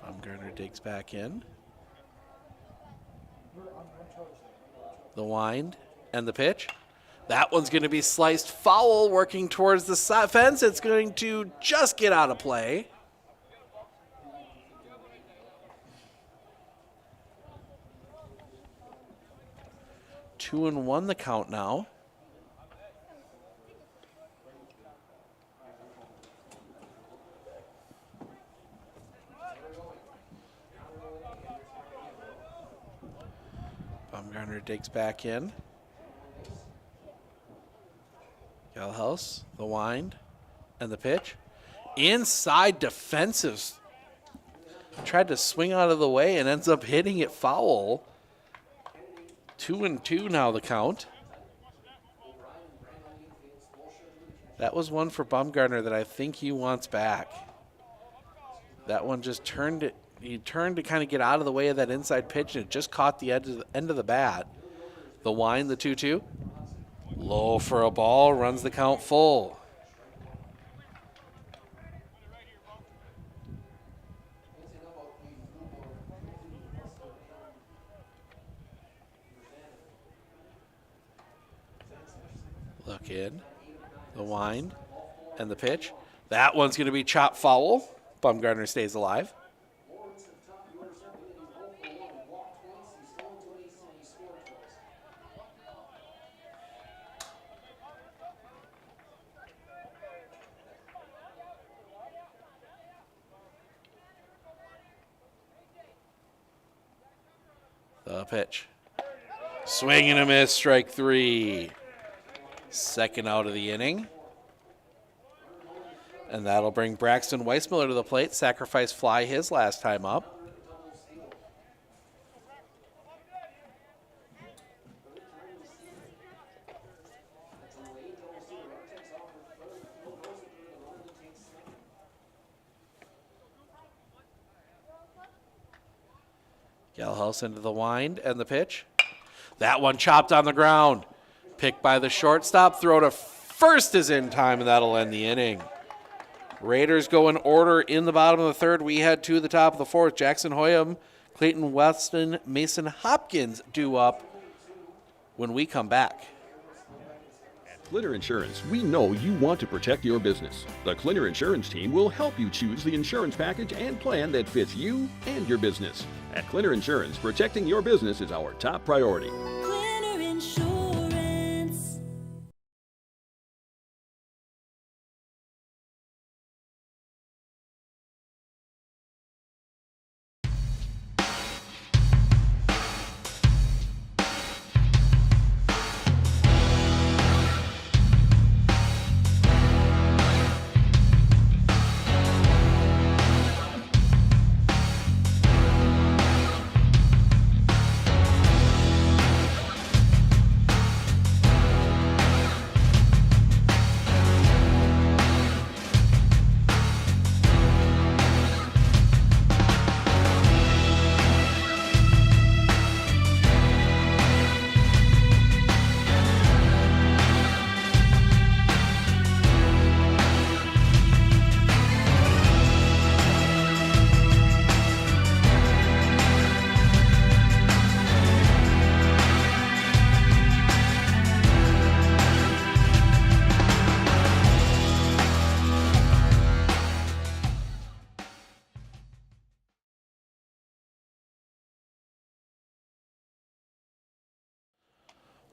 A: Bumgarner digs back in. The wind and the pitch. That one's going to be sliced foul, working towards the fence. It's going to just get out of play. Two and 1 the count now. Bumgarner digs back in. Galhouse, the wind, and the pitch. Inside defensive. Tried to swing out of the way and ends up hitting it foul. 2 and 2 now the count. That was one for Bumgarner that I think he wants back. That one just turned it. He turned to kind of get out of the way of that inside pitch, and it just caught the end of the bat. The wind, the 2-2. Low for a ball, runs the count full. Look in, the wind, and the pitch. That one's going to be chopped foul. Bumgarner stays alive. The pitch. Swing and a miss, strike 3. Second out of the inning. And that'll bring Braxton Weissmiller to the plate. Sacrifice fly his last time up. Galhouse into the wind and the pitch. That one chopped on the ground. Picked by the shortstop. Throw to first is in time, and that'll end the inning. Raiders go in order in the bottom of the third. We head to the top of the fourth. Jackson Hoyam, Clayton Weston, Mason Hopkins due up when we come back.
G: At Clinner Insurance, we know you want to protect your business. The Clinner Insurance team will help you choose the insurance package and plan that fits you and your business. At Clinner Insurance, protecting your business is our top priority.
H: Clinner Insurance.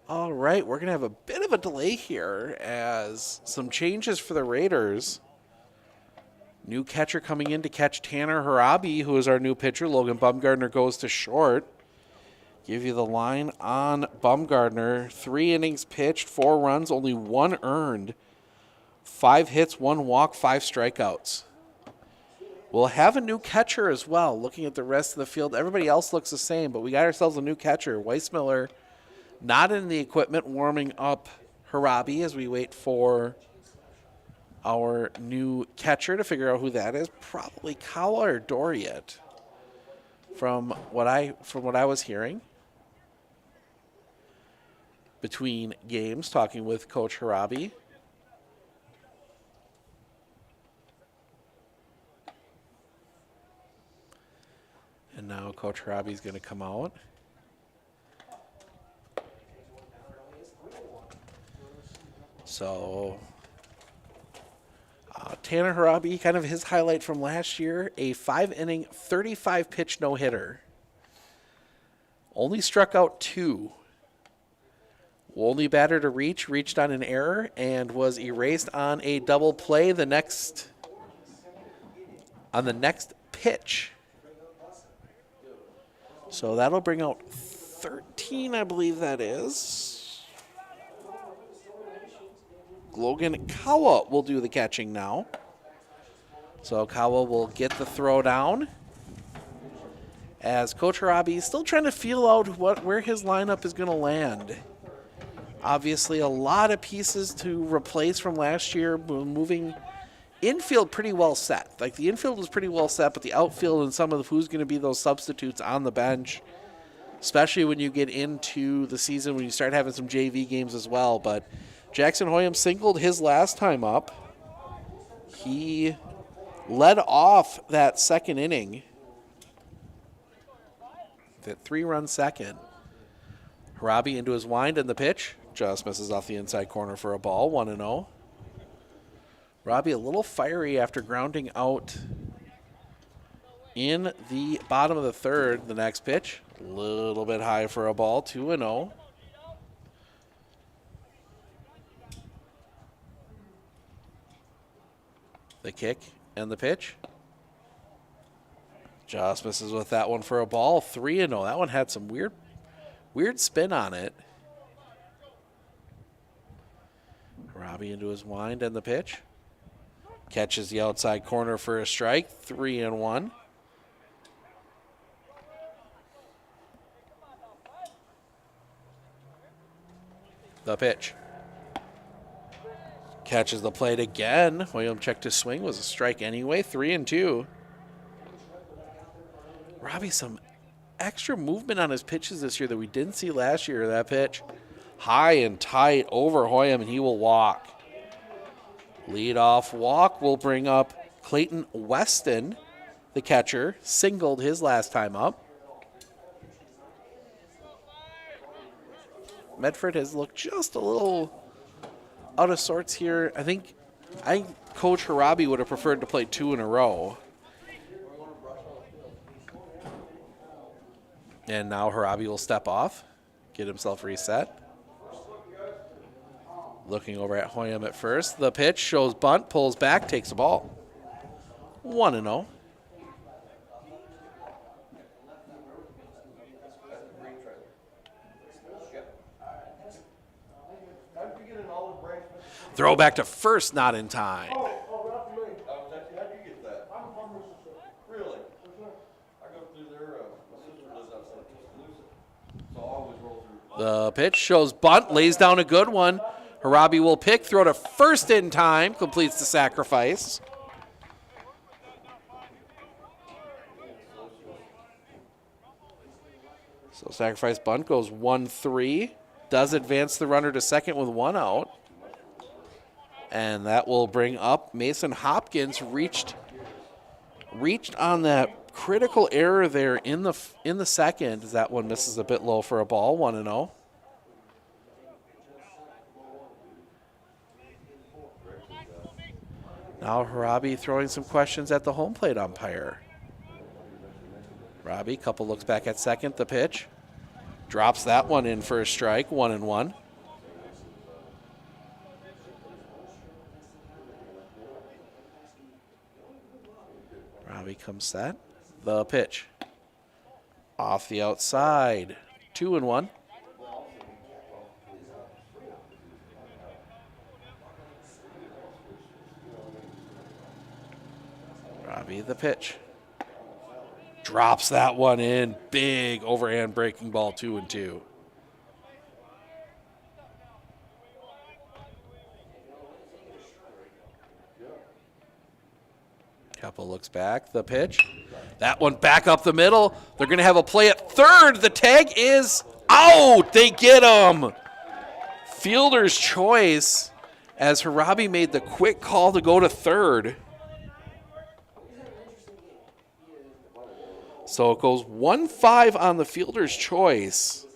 A: All right, we're going to have a bit of a delay here as some changes for the Raiders. New catcher coming in to catch Tanner Harabi, who is our new pitcher. Logan Bumgardner goes to short. Give you the line on Bumgardner. 3 innings pitched, 4 runs, only 1 earned. 5 hits, 1 walk, 5 strikeouts. We'll have a new catcher as well. Looking at the rest of the field, everybody else looks the same, but we got ourselves a new catcher. Weissmiller not in the equipment, warming up Harabi as we wait for our new catcher to figure out who that is. Probably Kawa or Doriet from what I was hearing between games, talking with Coach Harabi. And now Coach Harabi is going to come out. So Tanner Harabi, kind of his highlight from last year, a 5-inning, 35-pitch no-hitter. Only struck out 2. Only batter to reached on an error, and was erased on a double play on the next pitch. So that'll bring out 13, I believe that is. Logan Kawa will do the catching now. So Kawa will get the throw down. As Coach Harabi is still trying to feel out where his lineup is going to land. Obviously, a lot of pieces to replace from last year, moving infield pretty well set. Like, the infield was pretty well set, but the outfield and some of who's going to be those substitutes on the bench, especially when you get into the season, when you start having some JV games as well. But Jackson Hoyam singled his last time up. He led off that second inning. That 3-run second. Harabi into his wind, and the pitch just misses off the inside corner for a ball, 1-0. Harabi a little fiery after grounding out in the bottom of the third. The next pitch, a little bit high for a ball, 2-0. The kick and the pitch. Just misses with that one for a ball, 3-0. That one had some weird spin on it. Harabi into his wind and the pitch. Catches the outside corner for a strike, 3-1. The pitch. Catches the plate again. William checked his swing, was a strike anyway, 3-2. Robbie, some extra movement on his pitches this year that we didn't see last year. That pitch high and tight over Hoyam, and he will walk. Leadoff walk will bring up Clayton Weston, the catcher, singled his last time up. Medford has looked just a little out of sorts here. I think Coach Harabi would have preferred to play 2 in a row. And now Harabi will step off, get himself reset. Looking over at Hoyam at first. The pitch shows bunt, pulls back, takes the ball. 1-0. Throw back to first, not in time. The pitch shows bunt, lays down a good one. Harabi will pick, throw to first in time, completes the sacrifice. So sacrifice bunt goes 1-3. Does advance the runner to second with 1 out. And that will bring up Mason Hopkins, reached on that critical error there in the second, as that one misses a bit low for a ball, 1-0. Now Harabi throwing some questions at the home plate umpire. Harabi, couple looks back at second, the pitch. Drops that one in for a strike, 1-1. Robbie comes set. The pitch. Off the outside. 2-1. Robbie, the pitch. Drops that one in. Big overhand breaking ball, 2-2. Couple looks back. The pitch. That one back up the middle. They're going to have a play at third. The tag is out. They get him. Fielder's choice as Harabi made the quick call to go to third. So it goes 1-5 on the fielder's choice.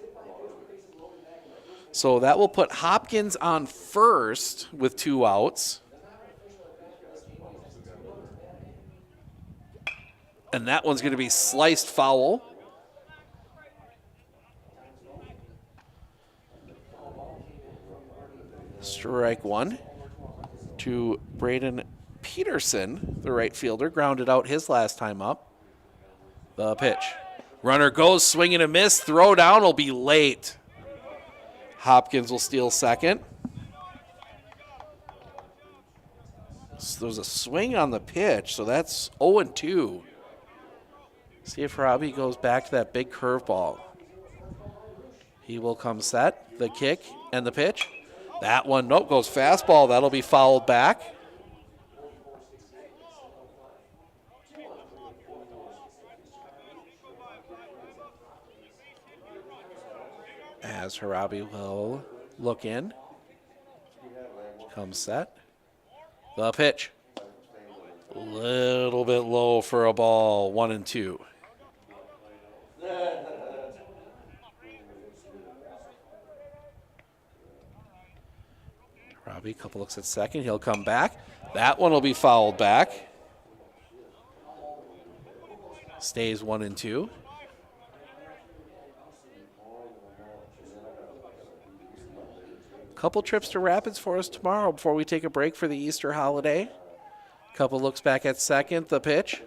A: So that will put Hopkins on first with 2 outs. And that one's going to be sliced foul. Strike 1 to Braden Peterson, the right fielder, grounded out his last time up. The pitch. Runner goes, swing and a miss. Throw down will be late. Hopkins will steal second. So there's a swing on the pitch, so that's 0-2. See if Robbie goes back to that big curveball. He will come set. The kick and the pitch. That one, nope, goes fastball. That'll be fouled back. As Harabi will look in. Comes set. The pitch. A little bit low for a ball. 1-2. Harabi, couple looks at second. He'll come back. That one will be fouled back. Stays 1-2. Couple trips to Rapids for us tomorrow before we take a break for the Easter holiday. Couple looks back at second. The pitch.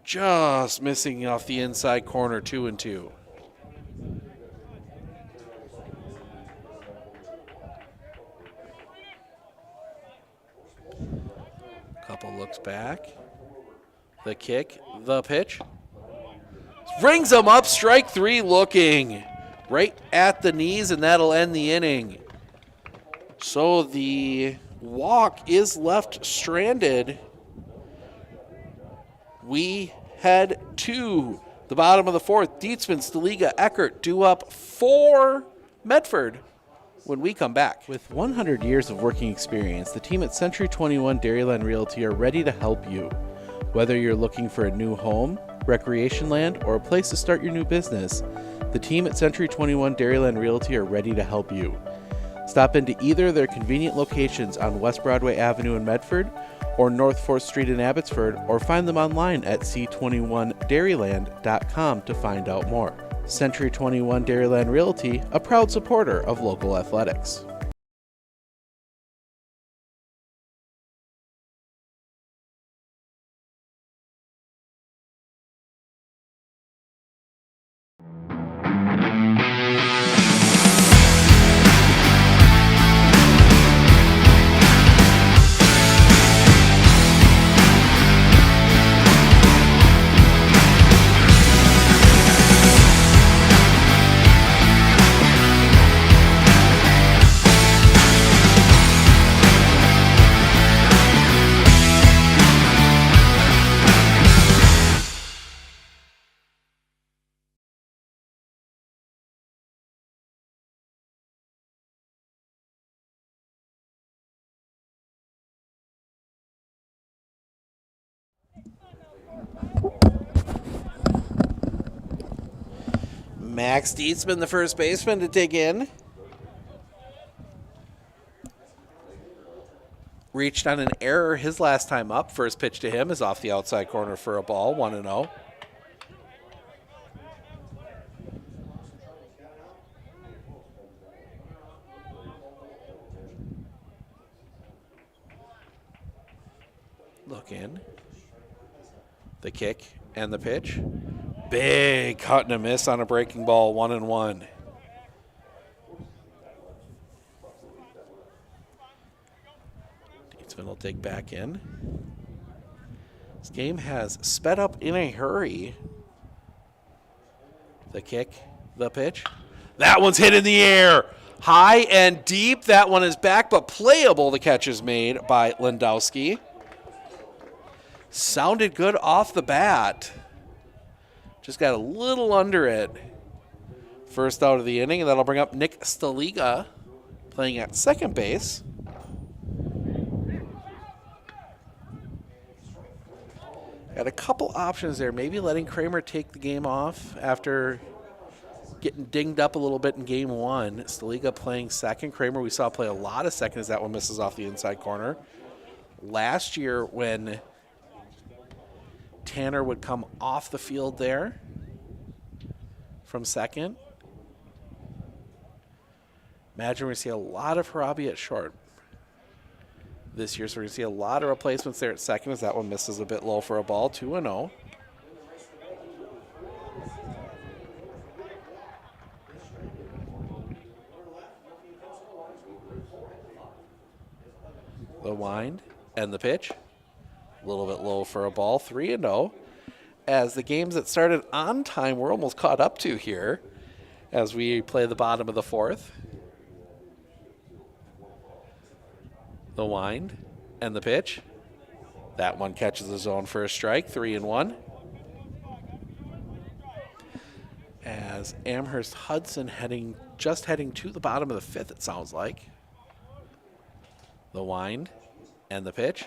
A: Just missing off the inside corner. 2-2. Couple looks back. The kick. The pitch. Rings him up. Strike 3 looking. Right at the knees, and that'll end the inning. So the walk is left stranded. We head to the bottom of the fourth. Dietzman, Staliga, Eckert due up for Medford when we come back. With 100 years of working experience, the team at Century 21 Dairyland Realty are ready to help you. Whether you're looking for a new home, recreation land, or a place to start your new business, the team at Century 21 Dairyland Realty are ready to help you. Stop into either of their convenient locations on West Broadway Avenue in Medford or North 4th Street in Abbotsford, or find them online at c21dairyland.com to find out more. Century 21 Dairyland Realty, a proud supporter of local athletics. Max Dietzman, the first baseman, to dig in. Reached on an error his last time up. First pitch to him is off the outside corner for a ball, 1-0. Look in. The kick and the pitch. Big cut and a miss on a breaking ball, 1-1. Deansman will dig back in. This game has sped up in a hurry. The kick, the pitch. That one's hit in the air. High and deep. That one is back, but playable. The catch is made by Lendowski. Sounded good off the bat. Just got a little under it. First out of the inning, and that'll bring up Nick Staliga playing at second base. Got a couple options there. Maybe letting Kramer take the game off after getting dinged up a little bit in game one. Staliga playing second. Kramer we saw play a lot of second as that one misses off the inside corner. Last year when Tanner would come off the field there from second. Imagine we see a lot of Harabi at short this year, so we're going to see a lot of replacements there at second as that one misses a bit low for a ball, 2-0. The wind and the pitch. A little bit low for a ball, 3-0. As the games that started on time we're almost caught up to here as we play the bottom of the fourth. The wind and the pitch. That one catches the zone for a strike, 3-1. As Amherst Hudson just heading to the bottom of the fifth, it sounds like. The wind and the pitch.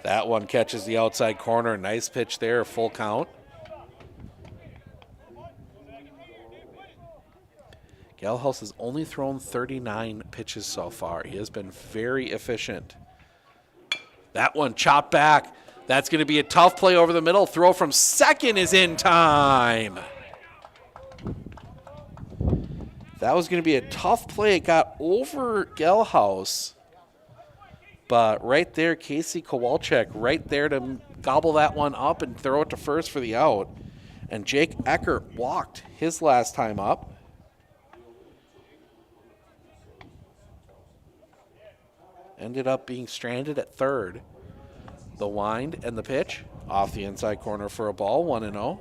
A: That one catches the outside corner. Nice pitch there, full count. Gelhaus has only thrown 39 pitches so far. He has been very efficient. That one chopped back. That's going to be a tough play over the middle. Throw from second is in time. That was going to be a tough play. It got over Gelhaus. But right there, Casey Kowalczyk right there to gobble that one up and throw it to first for the out. And Jake Eckert walked his last time up. Ended up being stranded at third. The wind and the pitch off the inside corner for a ball, 1-0.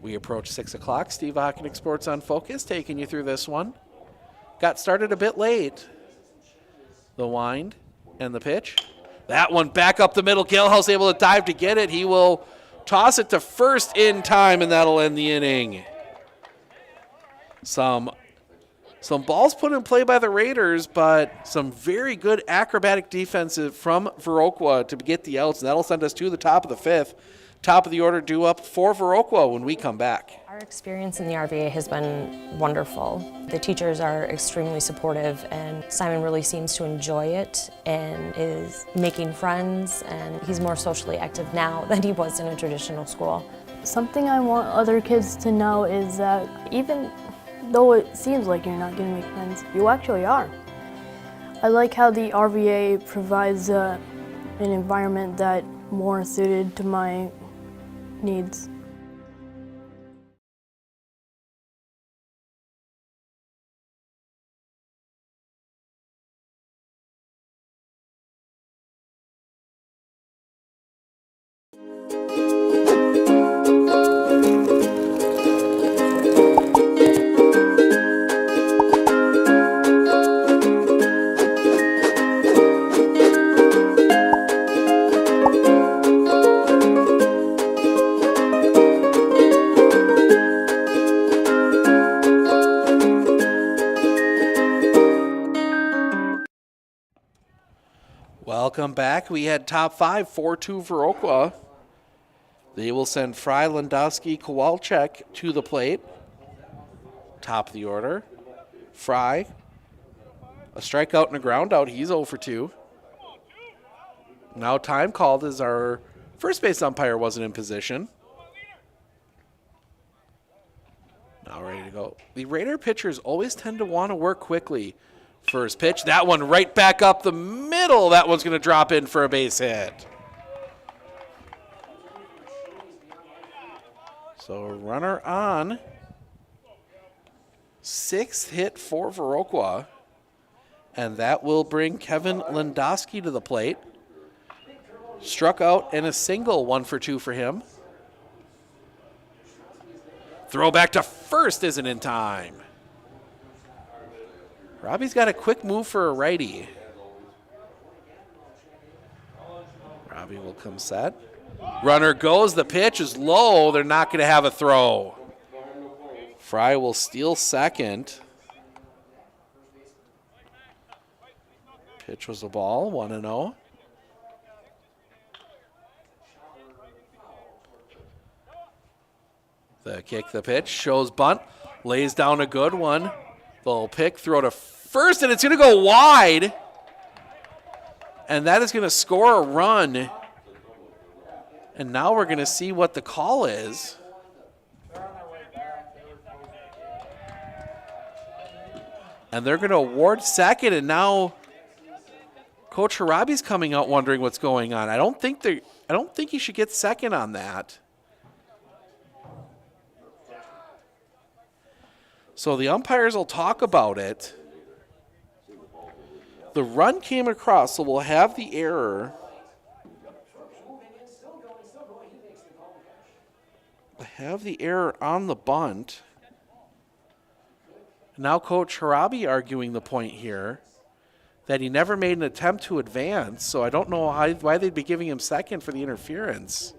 A: We approach 6 o'clock. Steve Ockenick Sports on Focus taking you through this one. Got started a bit late. The wind and the pitch. That one back up the middle. Gelhaus able to dive to get it. He will toss it to first in time, and that'll end the inning. Some balls put in play by the Raiders, but some very good acrobatic defense from Viroqua to get the outs, and that'll send us to the top of the fifth. Top of the order due up for Viroqua when we come back.
I: Our experience in the RVA has been wonderful. The teachers are extremely supportive, and Simon really seems to enjoy it and is making friends, and he's more socially active now than he was in a traditional school.
J: Something I want other kids to know is that even though it seems like you're not going to make friends, you actually are. I like how the RVA provides an environment that more suited to my needs.
A: Welcome back. We had top five, 4-2 Viroqua. They will send Fry, Lendowski, Kowalczyk to the plate. Top of the order. Fry, a strikeout and a ground out. He's 0 for 2. Now time called as our first base umpire wasn't in position. Now ready to go. The Raider pitchers always tend to want to work quickly. First pitch, that one right back up the middle. That one's going to drop in for a base hit. So runner on. 6th hit for Viroqua. And that will bring Kevin Lindowski to the plate. Struck out and a single, 1 for 2 for him. Throw back to first isn't in time. Robbie's got a quick move for a righty. Robbie will come set. Runner goes. The pitch is low. They're not going to have a throw. Fry will steal second. Pitch was a ball, 1-0. The kick, the pitch, shows bunt, lays down a good one. They'll pick, throw to first, and it's going to go wide. And that is going to score a run. And now we're going to see what the call is. And they're going to award second, and now Coach Harabi's coming out wondering what's going on. I don't think he should get second on that. So the umpires will talk about it. The run came across, so we'll have the error. We'll have the error on the bunt. Now Coach Harabi arguing the point here that he never made an attempt to advance, so I don't know why they'd be giving him second for the interference.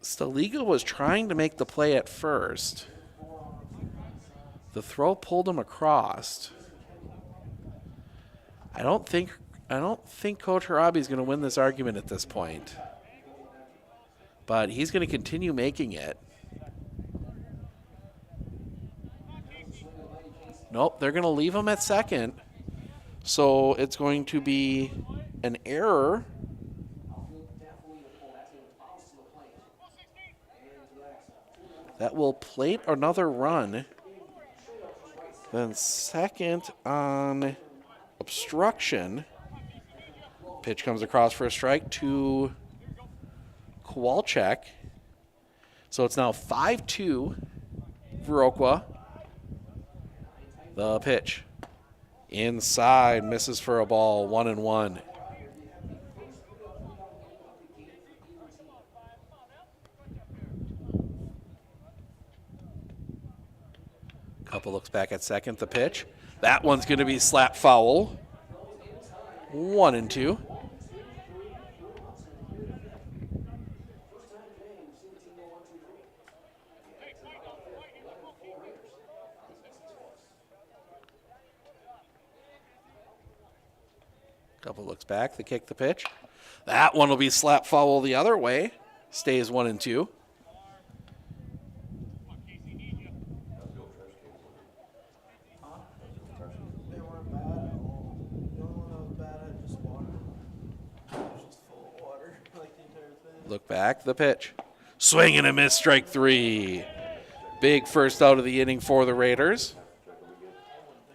A: Staliga was trying to make the play at first. The throw pulled him across. I don't think Coach Harabi is going to win this argument at this point. But he's going to continue making it. Nope, they're going to leave him at second. So it's going to be an error. That will plate another run. Then second on obstruction. Pitch comes across for a strike to Kowalczyk. So it's now 5-2 Viroqua. The pitch. Inside, misses for a ball, 1-1. Couple looks back at second, the pitch. That one's going to be slap foul. 1-2. Couple looks back, the kick, the pitch. That one will be slap foul the other way. Stays 1-2. Look back, the pitch. Swing and a miss, strike 3. Big first out of the inning for the Raiders.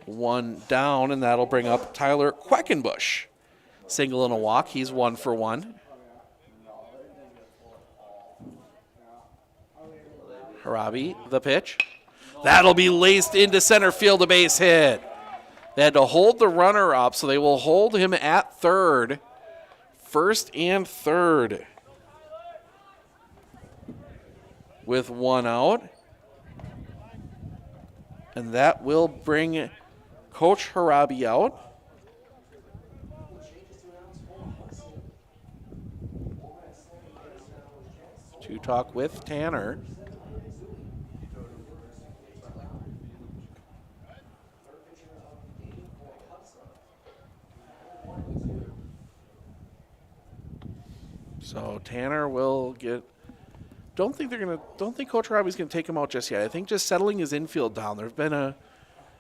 A: One down, and that'll bring up Tyler Queckenbush. Single and a walk, he's 1 for 1. Harabi, the pitch. That'll be laced into center field, a base hit. They had to hold the runner up, so they will hold him at third. First and third. With one out. And that will bring Coach Harabi out. To talk with Tanner. So Tanner will get. Don't think Coach Harabi's gonna take him out just yet. I think just settling his infield down. There's been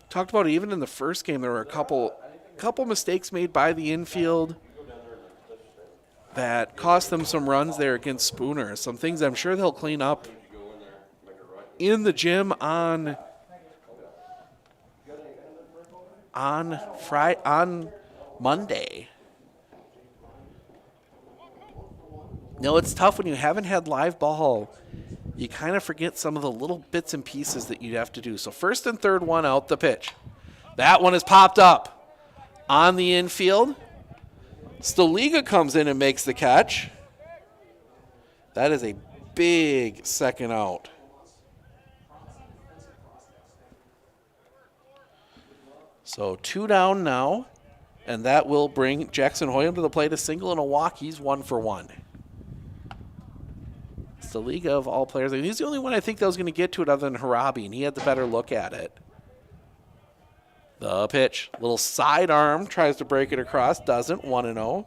A: talked about it even in the first game. There were a couple mistakes made by the infield that cost them some runs there against Spooner. Some things I'm sure they'll clean up in the gym on Monday. No, it's tough when you haven't had live ball. You kind of forget some of the little bits and pieces that you have to do. So first and third one out, the pitch. That one is popped up on the infield. Stoliga comes in and makes the catch. That is a big second out. So 2 down now, and that will bring Jackson Hoyam to the plate. A single and a walk. He's 1 for 1. It's the league of all players. And he's the only one I think that was going to get to it other than Harabi, and he had the better look at it. The pitch. Little sidearm. Tries to break it across. Doesn't. 1-0.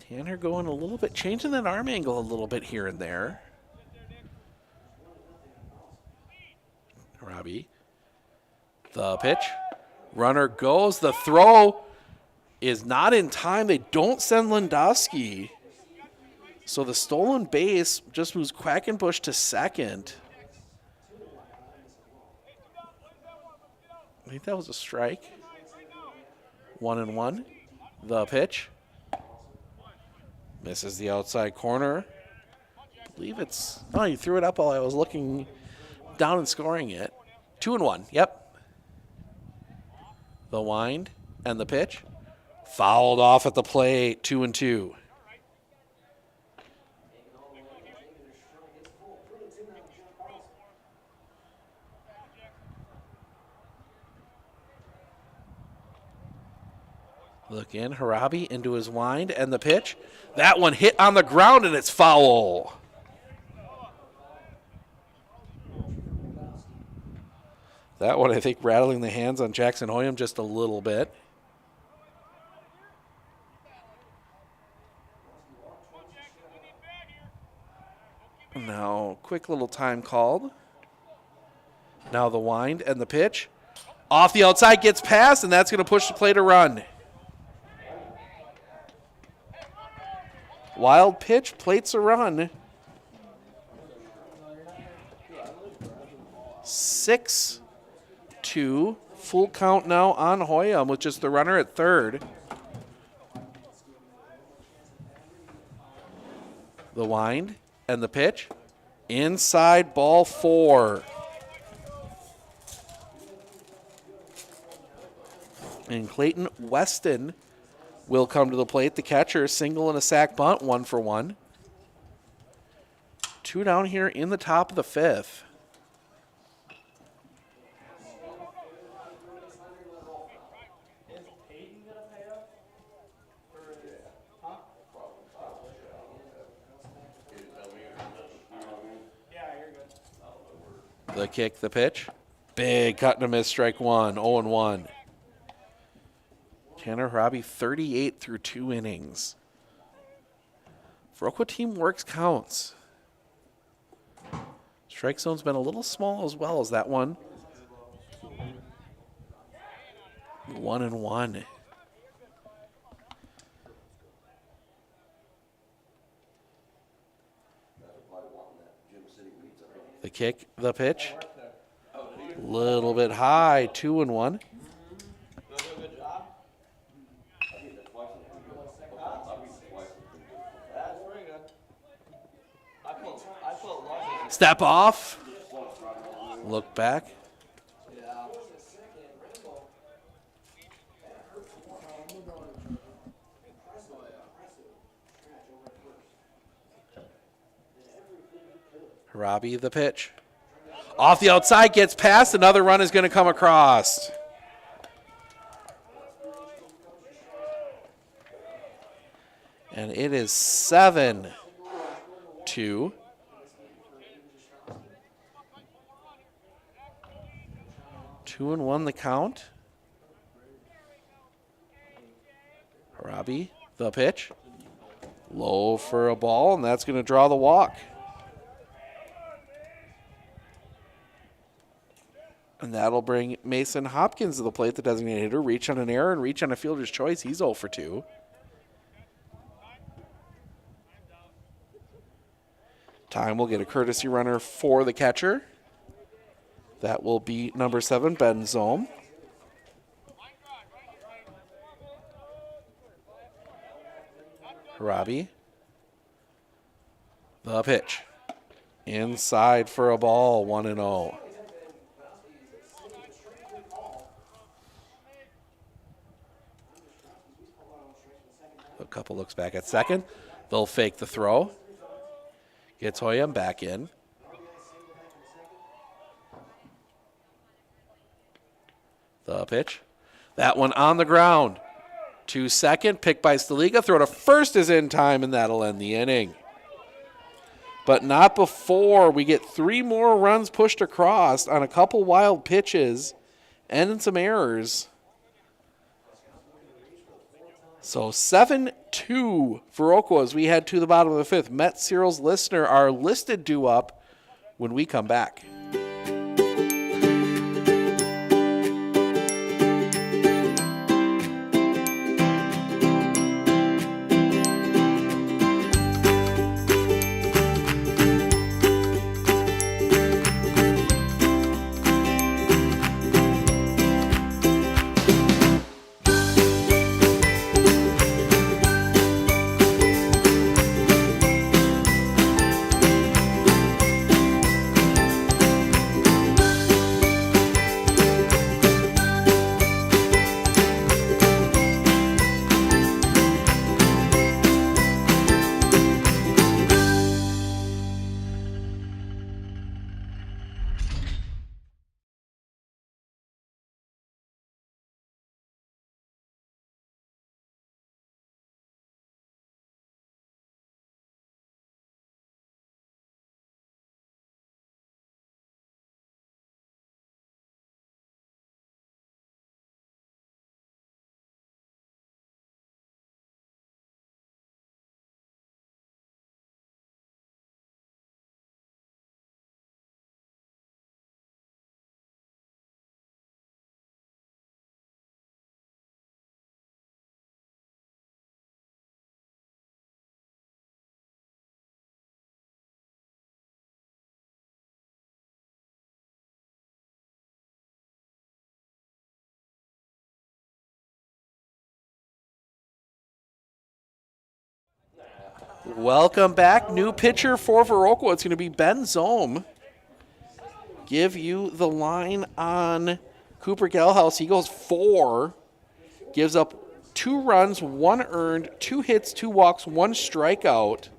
A: Tanner going a little bit, changing that arm angle a little bit here and there. Harabi. The pitch. Runner goes. The throw is not in time. They don't send Lindowski. So the stolen base just moves Quackenbush to second. I think that was a strike. 1-1. The pitch. Misses the outside corner. I believe it's... Oh, he threw it up while I was looking down and scoring it. 2-1. Yep. The wind and the pitch. Fouled off at the plate. 2-2. Look in. Harabi into his wind and the pitch. That one hit on the ground and it's foul. That one, I think, rattling the hands on Jackson Hoyam just a little bit. Now, quick little time called. Now the wind and the pitch. Off the outside, gets past, and that's going to push the play to run. Wild pitch, plates a run. 6-2, full count now on Hoyam with just the runner at third. The wind and the pitch. Inside, ball 4. And Clayton Weston will come to the plate. The catcher, single and a sac bunt, 1 for 1. 2 down here in the top of the 5th. The kick, the pitch. Big cut and a miss, strike 1, 0-1. Tanner Harabi, 38 through 2 innings. Viroqua team works counts. Strike zone's been a little small as well as that one. 1-1. The kick, the pitch. Little bit high, 2-1. Step off. Look back. Harabi, the pitch. Off the outside, gets past. Another run is going to come across. And it is 7-2. 2-1 the count. Harabi, the pitch. Low for a ball, and that's going to draw the walk. And that'll bring Mason Hopkins to the plate, the designated hitter. Reach on an error and reach on a fielder's choice. He's 0 for 2. Time will get a courtesy runner for the catcher. That will be number 7, Ben Zohm. Robbie. The pitch. Inside for a ball, 1-0. A couple looks back at second. They'll fake the throw. Gets Hoyam back in. The pitch. That one on the ground. To second, picked by Staliga. Throw to first is in time, and that'll end the inning. But not before we get 3 more runs pushed across on a couple wild pitches and some errors. So 7-2 Viroqua as we head to the bottom of the 5th. Met, Searles, Listener are listed due up when we come back. Welcome back. New pitcher for Viroqua. It's going to be Ben Zohm. Give you the line on Cooper Gelhaus. He goes 4. Gives up 2 runs, 1 earned, 2 hits, 2 walks, 1 strikeout.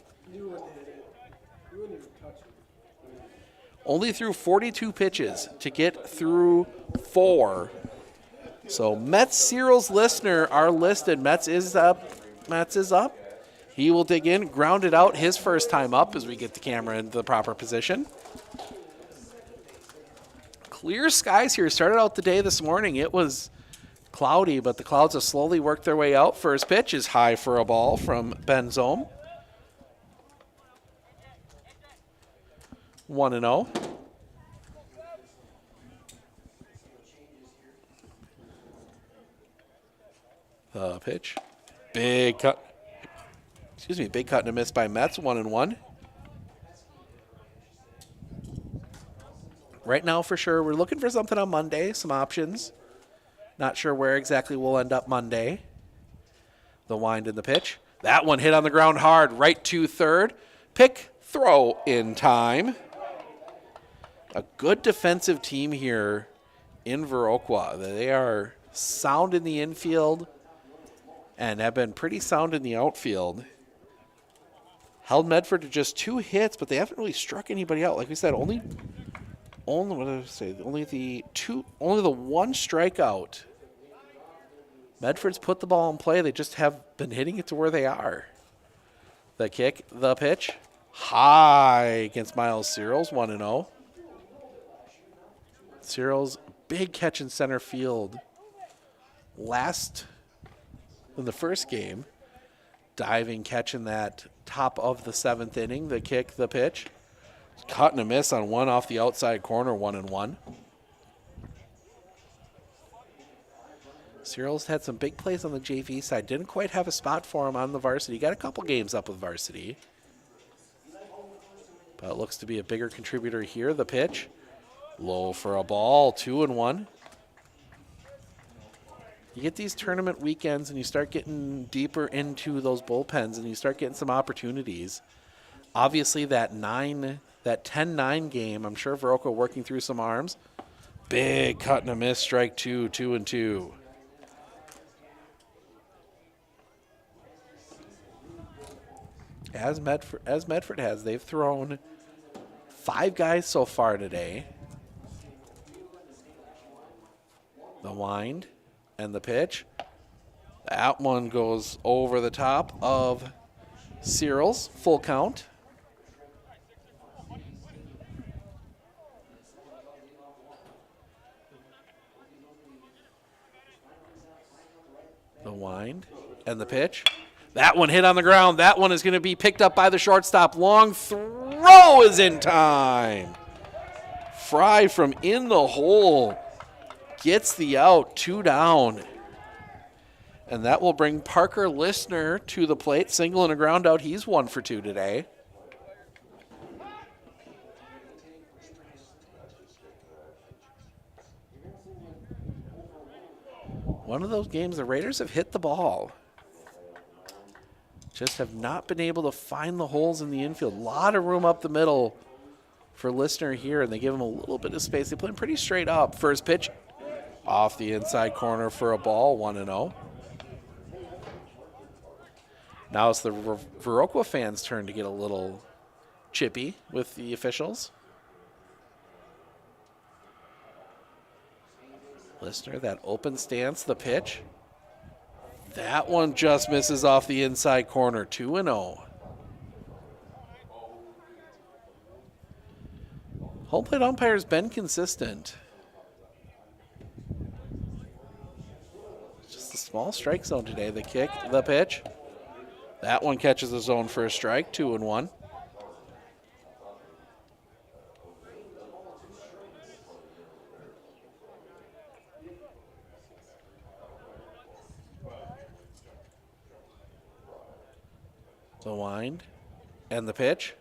A: Only threw 42 pitches to get through 4. So Mets, Searles, Listener are listed. Mets is up. He will dig in, ground it out his first time up as we get the camera into the proper position. Clear skies here. Started out the day this morning. It was cloudy, but the clouds have slowly worked their way out. First pitch is high for a ball from Ben Zohm. 1-0. The pitch. Big cut and a miss by Mets, 1-1. Right now, for sure, we're looking for something on Monday, some options. Not sure where exactly we'll end up Monday. The wind in the pitch. That one hit on the ground hard, right to third. Pick, throw in time. A good defensive team here in Viroqua. They are sound in the infield and have been pretty sound in the outfield. Held Medford to just 2 hits, but they haven't really struck anybody out. Like we said, only the 1 strikeout. Medford's put the ball in play. They just have been hitting it to where they are. The kick, the pitch, high against Miles Searles, 1-0. Searles, big catch in center field. Last in the first game, diving catch in that top of the 7th inning. The kick, the pitch. Cut and a miss on one off the outside corner, 1-1. Searles had some big plays on the JV side. Didn't quite have a spot for him on the varsity. Got a couple games up with varsity. Looks to be a bigger contributor here. The pitch. Low for a ball. 2-1. You get these tournament weekends and you start getting deeper into those bullpens and you start getting some opportunities. Obviously that 10-9 game, I'm sure Viroqua working through some arms. Big cut and a miss, strike 2, 2-2. As Medford has, they've thrown 5 guys so far today. The wind and the pitch. That one goes over the top of Cyril's, full count. The wind and the pitch. That one hit on the ground. That one is going to be picked up by the shortstop. Long throw is in time. Fry from in the hole gets the out, 2 down. And that will bring Parker Listener to the plate. Single and a ground out. He's 1 for 2 today. One of those games the Raiders have hit the ball. Just have not been able to find the holes in the infield. A lot of room up the middle for Listener here, and they give him a little bit of space. They play him pretty straight up. First pitch off the inside corner for a ball, 1-0. Now it's the Viroqua fans' turn to get a little chippy with the officials. Listener, that open stance, the pitch. That one just misses off the inside corner, 2-0. Home plate umpire's been consistent. Just a small strike zone today. The kick, the pitch. That one catches the zone for a strike, 2-1. The wind and the pitch.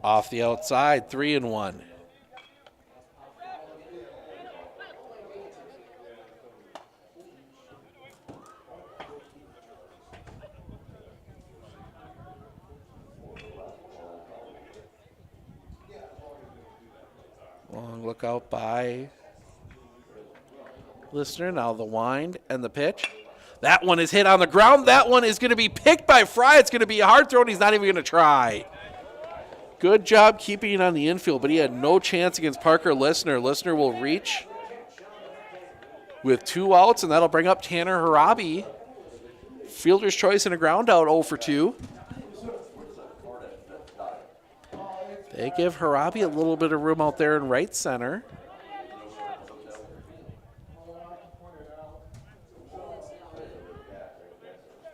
A: Off the outside, 3-1. Long look out by Listener. Now the wind and the pitch. That one is hit on the ground. That one is going to be picked by Fry. It's going to be a hard throw, and he's not even going to try. Good job keeping it on the infield, but he had no chance against Parker Listener. Listener will reach with 2 outs, and that'll bring up Tanner Harabi. Fielder's choice and a ground out, 0 for 2. They give Harabi a little bit of room out there in right center.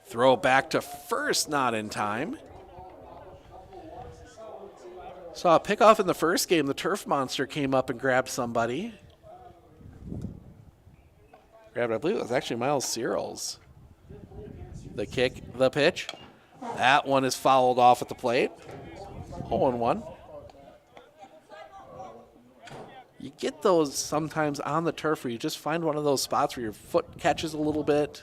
A: Throw back to first, not in time. Saw a pickoff in the first game. The Turf Monster came up and grabbed somebody. I believe it was actually Miles Cyril's. The kick, the pitch. That one is fouled off at the plate. 0-1. You get those sometimes on the turf where you just find one of those spots where your foot catches a little bit.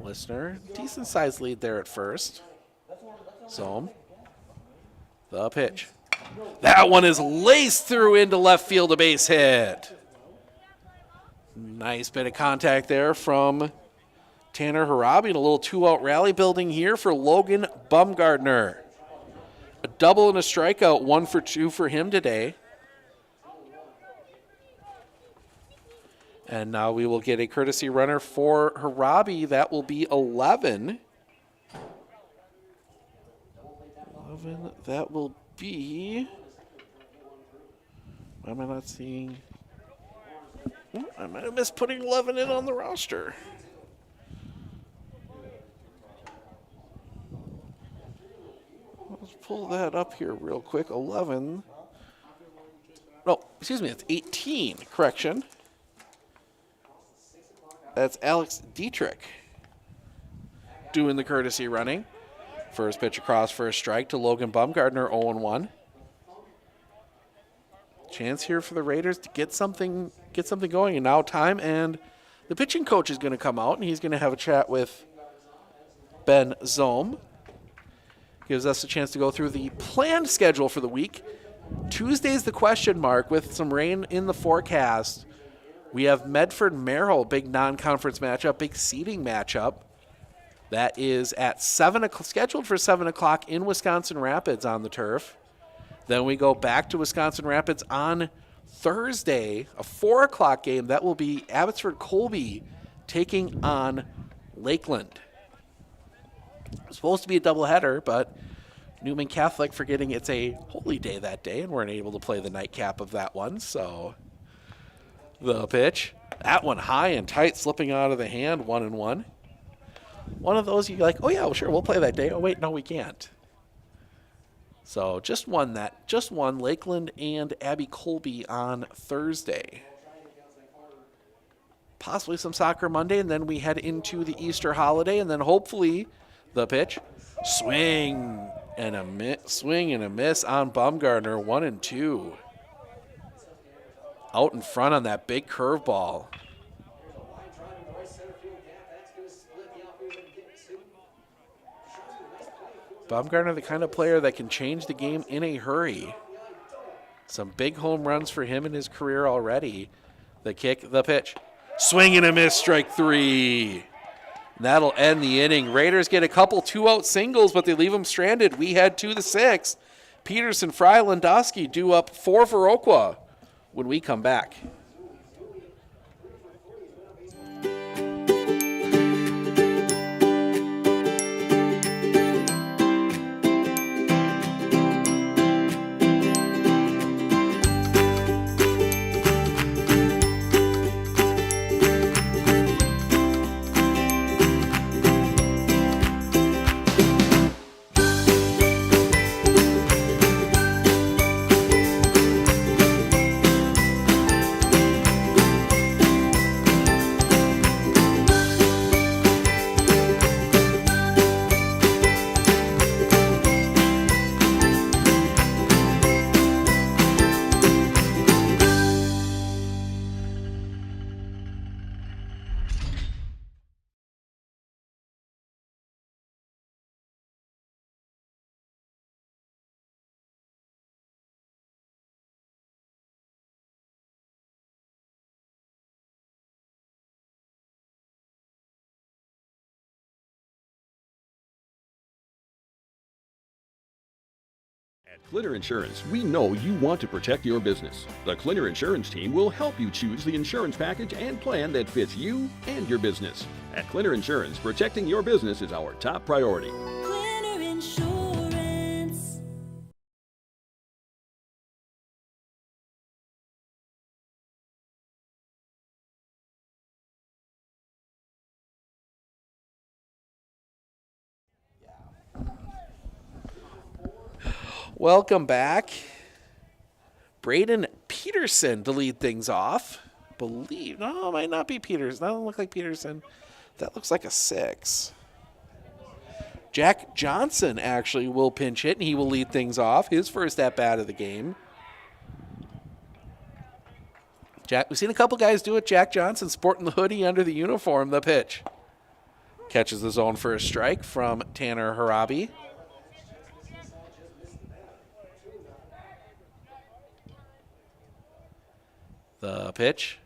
A: Listener, decent sized lead there at first. Zohm, the pitch. That one is laced through into left field, a base hit. Nice bit of contact there from Tanner Harabi, and a little 2-out rally building here for Logan Bumgardner. A double and a strikeout, 1 for 2 for him today. And now we will get a courtesy runner for Harabi. That will be 11. That will be... Why am I not seeing... I might have missed putting 11 in on the roster. Let's pull that up here real quick. 11. No, excuse me, it's 18. Correction. That's Alex Dietrich doing the courtesy running. First pitch across for a strike to Logan Bumgardner, 0-1. Chance here for the Raiders to get something going. And now time, and the pitching coach is going to come out, and he's going to have a chat with Ben Zohm. Gives us a chance to go through the planned schedule for the week. Tuesday's the question mark with some rain in the forecast. We have Medford-Merrill, big non-conference matchup, big seeding matchup. That is at scheduled for 7 o'clock in Wisconsin Rapids on the turf. Then we go back to Wisconsin Rapids on Thursday, a 4 o'clock game. That will be Abbotsford-Colby taking on Lakeland. It's supposed to be a doubleheader, but Newman Catholic forgetting it's a holy day that day and weren't able to play the nightcap of that one. So the pitch, that one high and tight, slipping out of the hand, 1-1. One of those you're like, oh yeah, well, sure, we'll play that day. Oh wait, no, we can't. So just one Lakeland and Abbey Colby on Thursday. Possibly some soccer Monday, and then we head into the Easter holiday, and then hopefully the pitch, swing and a miss on Bumgardner, 1-2. Out in front on that big curveball. Bumgardner, the kind of player that can change the game in a hurry. Some big home runs for him in his career already. The kick, the pitch. Swing and a miss, strike 3. And that'll end the inning. Raiders get a couple 2-out singles, but they leave them stranded. We head to the 6th. Peterson, Fry, Landowski do up 4 for Viroqua when we come back.
G: At Clinner Insurance, we know you want to protect your business. The Clinner Insurance team will help you choose the insurance package and plan that fits you and your business. At Clinner Insurance, protecting your business is our top priority.
H: Clinner Insurance.
A: Welcome back. Braden Peterson to lead things off. No, it might not be Peterson. That doesn't look like Peterson. That looks like a 6. Jack Johnson actually will pinch hit, and he will lead things off. His first at-bat of the game. We've seen a couple guys do it. Jack Johnson sporting the hoodie under the uniform. The pitch. Catches the zone for a strike from Tanner Harabi. The pitch.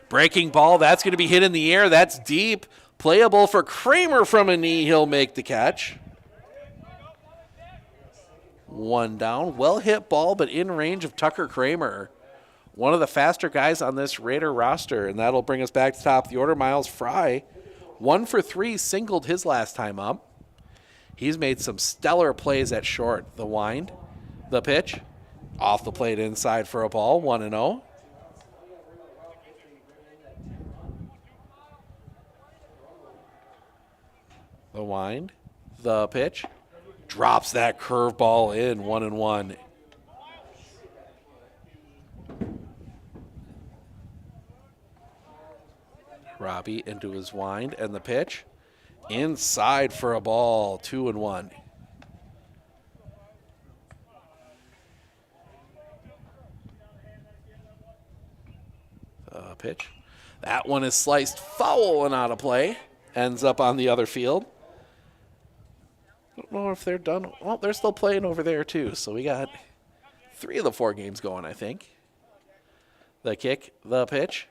A: Breaking ball. That's going to be hit in the air. That's deep. Playable for Kramer from a knee. He'll make the catch. 1 down. Well hit ball, but in range of Tucker Kramer. One of the faster guys on this Raider roster, and that'll bring us back to top of the order. Miles Fry, 1 for 3, singled his last time up. He's made some stellar plays at short. The wind. The pitch. Off the plate inside for a ball. 1-0. The wind, the pitch, drops that curveball in, 1-1. Robbie into his wind, and the pitch, inside for a ball, 2-1. Pitch. That one is sliced foul and out of play. Ends up on the other field. I don't know if they're done. Well, they're still playing over there, too. So we got 3 of the 4 games going, I think. The kick, the pitch.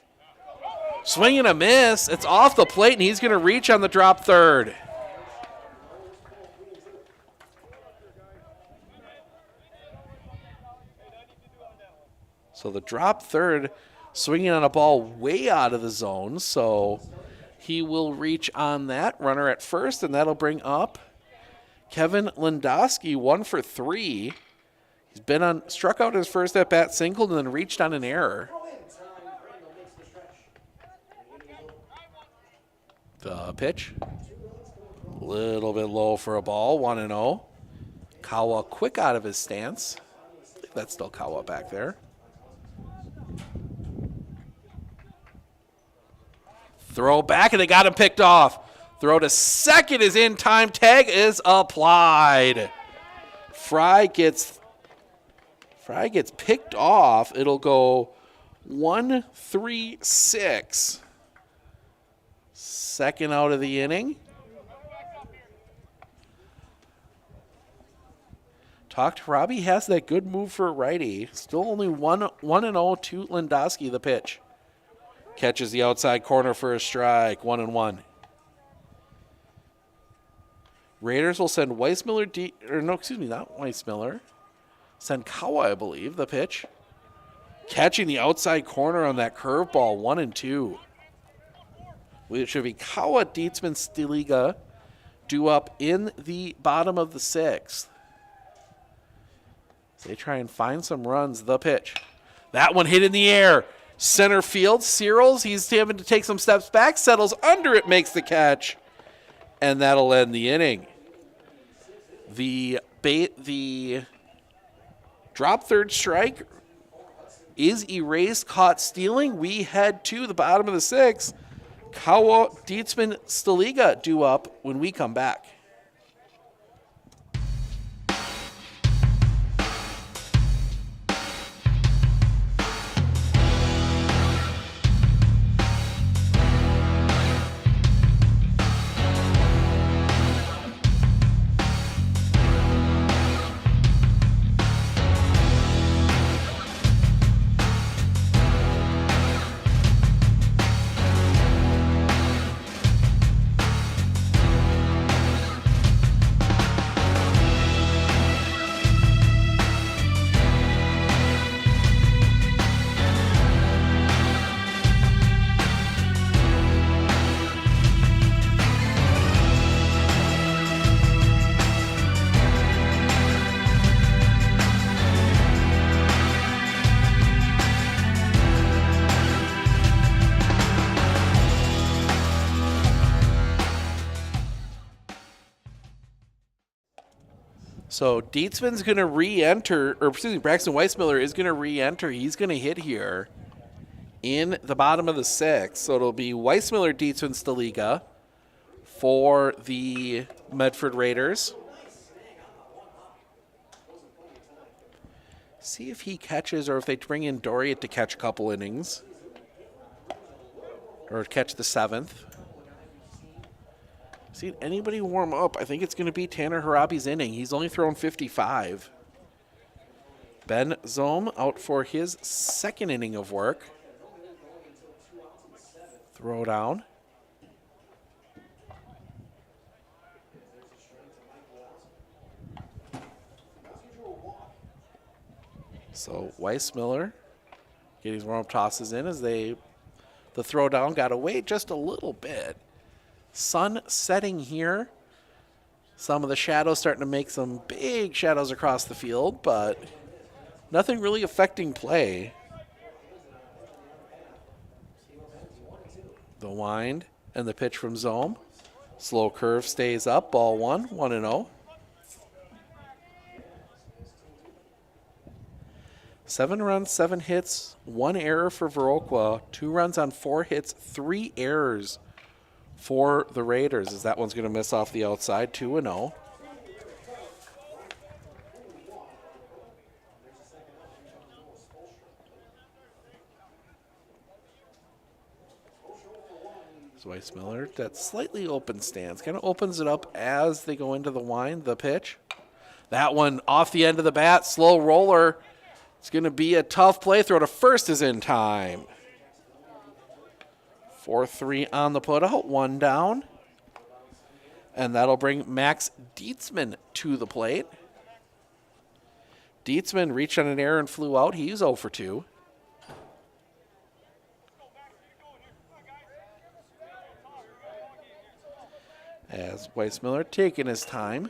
A: Swing and a miss. It's off the plate, and he's going to reach on the drop third. So the drop third, swinging on a ball way out of the zone. So he will reach on that. Runner at first, and that'll bring up Kevin Lindowski, 1 for 3. He's been struck out his first at-bat single and then reached on an error. The pitch. A little bit low for a ball, 1-0. Kawa quick out of his stance. I think that's still Kawa back there. Throw back, and they got him picked off. Throw to second is in time. Tag is applied. Fry gets picked off. It'll go 1-3-6. Second out of the inning. Talked to Robbie. Has that good move for a righty. Still only 1-0 to Lindowski, the pitch. Catches the outside corner for a strike. 1-1. Raiders will send Weissmiller, not Weissmiller. Send Kawa, I believe, the pitch. Catching the outside corner on that curveball, 1-2. It should be Kawa, Dietzman, Stiliga due up in the bottom of the 6th. So they try and find some runs, the pitch. That one hit in the air. Center field, Searles, he's having to take some steps back, settles under it, makes the catch, and that'll end the inning. The drop third strike is erased, caught stealing. We head to the bottom of the 6th. Kawa, Dietzman, Stiliga due up when we come back. So Dietzman's going to re-enter, or excuse me, Braxton Weissmiller is going to re-enter. He's going to hit here in the bottom of the 6th. So it'll be Weissmiller, Dietzman, Stiliga for the Medford Raiders. See if he catches, or if they bring in Doriot to catch a couple innings. Or catch the 7th. See anybody warm up? I think it's going to be Tanner Harabi's inning. He's only thrown 55. Ben Zohm out for his 2nd inning of work. Throw down. So Weissmiller getting his warm-up tosses in as the throw down got away just a little bit. Sun setting here. Some of the shadows starting to make some big shadows across the field, but nothing really affecting play. The wind and the pitch from Zohm. Slow curve stays up. Ball 1, 1-0. 7 runs, 7 hits, 1 error for Viroqua. 2 runs on 4 hits, 3 errors for the Raiders, as that one's going to miss off the outside, 2-0. Weissmiller, that slightly open stance. Kind of opens it up as they go into the wind, the pitch. That one off the end of the bat, slow roller. It's going to be a tough play. Throw to first is in time. 4-3 on the putout, one down. And that'll bring Max Dietzman to the plate. Dietzman reached on an error and flew out. He's 0 for 2. As Weissmiller taking his time.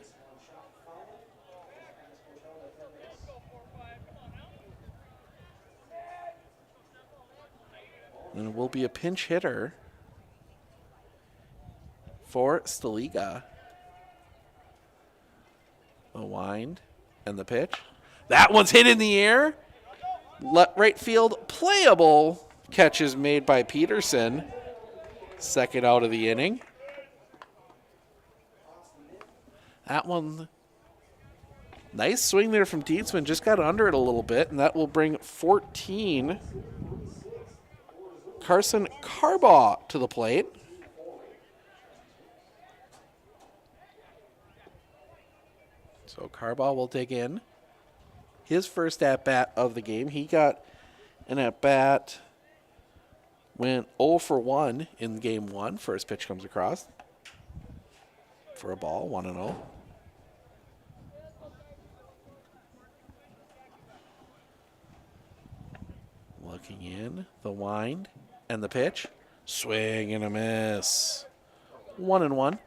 A: And it will be a pinch hitter for Staliga. The wind and the pitch. That one's hit in the air. Right field playable. Catch is made by Peterson. Second out of the inning. That one, nice swing there from Dietzman. Just got under it a little bit, and that will bring 14. Carson Carbaugh to the plate. So Carbaugh will dig in. His first at-bat of the game. He got an at-bat, went 0 for 1 in game 1. First pitch comes across for a ball, 1-0. Looking in, the wind and the pitch. Swing and a miss. 1-1.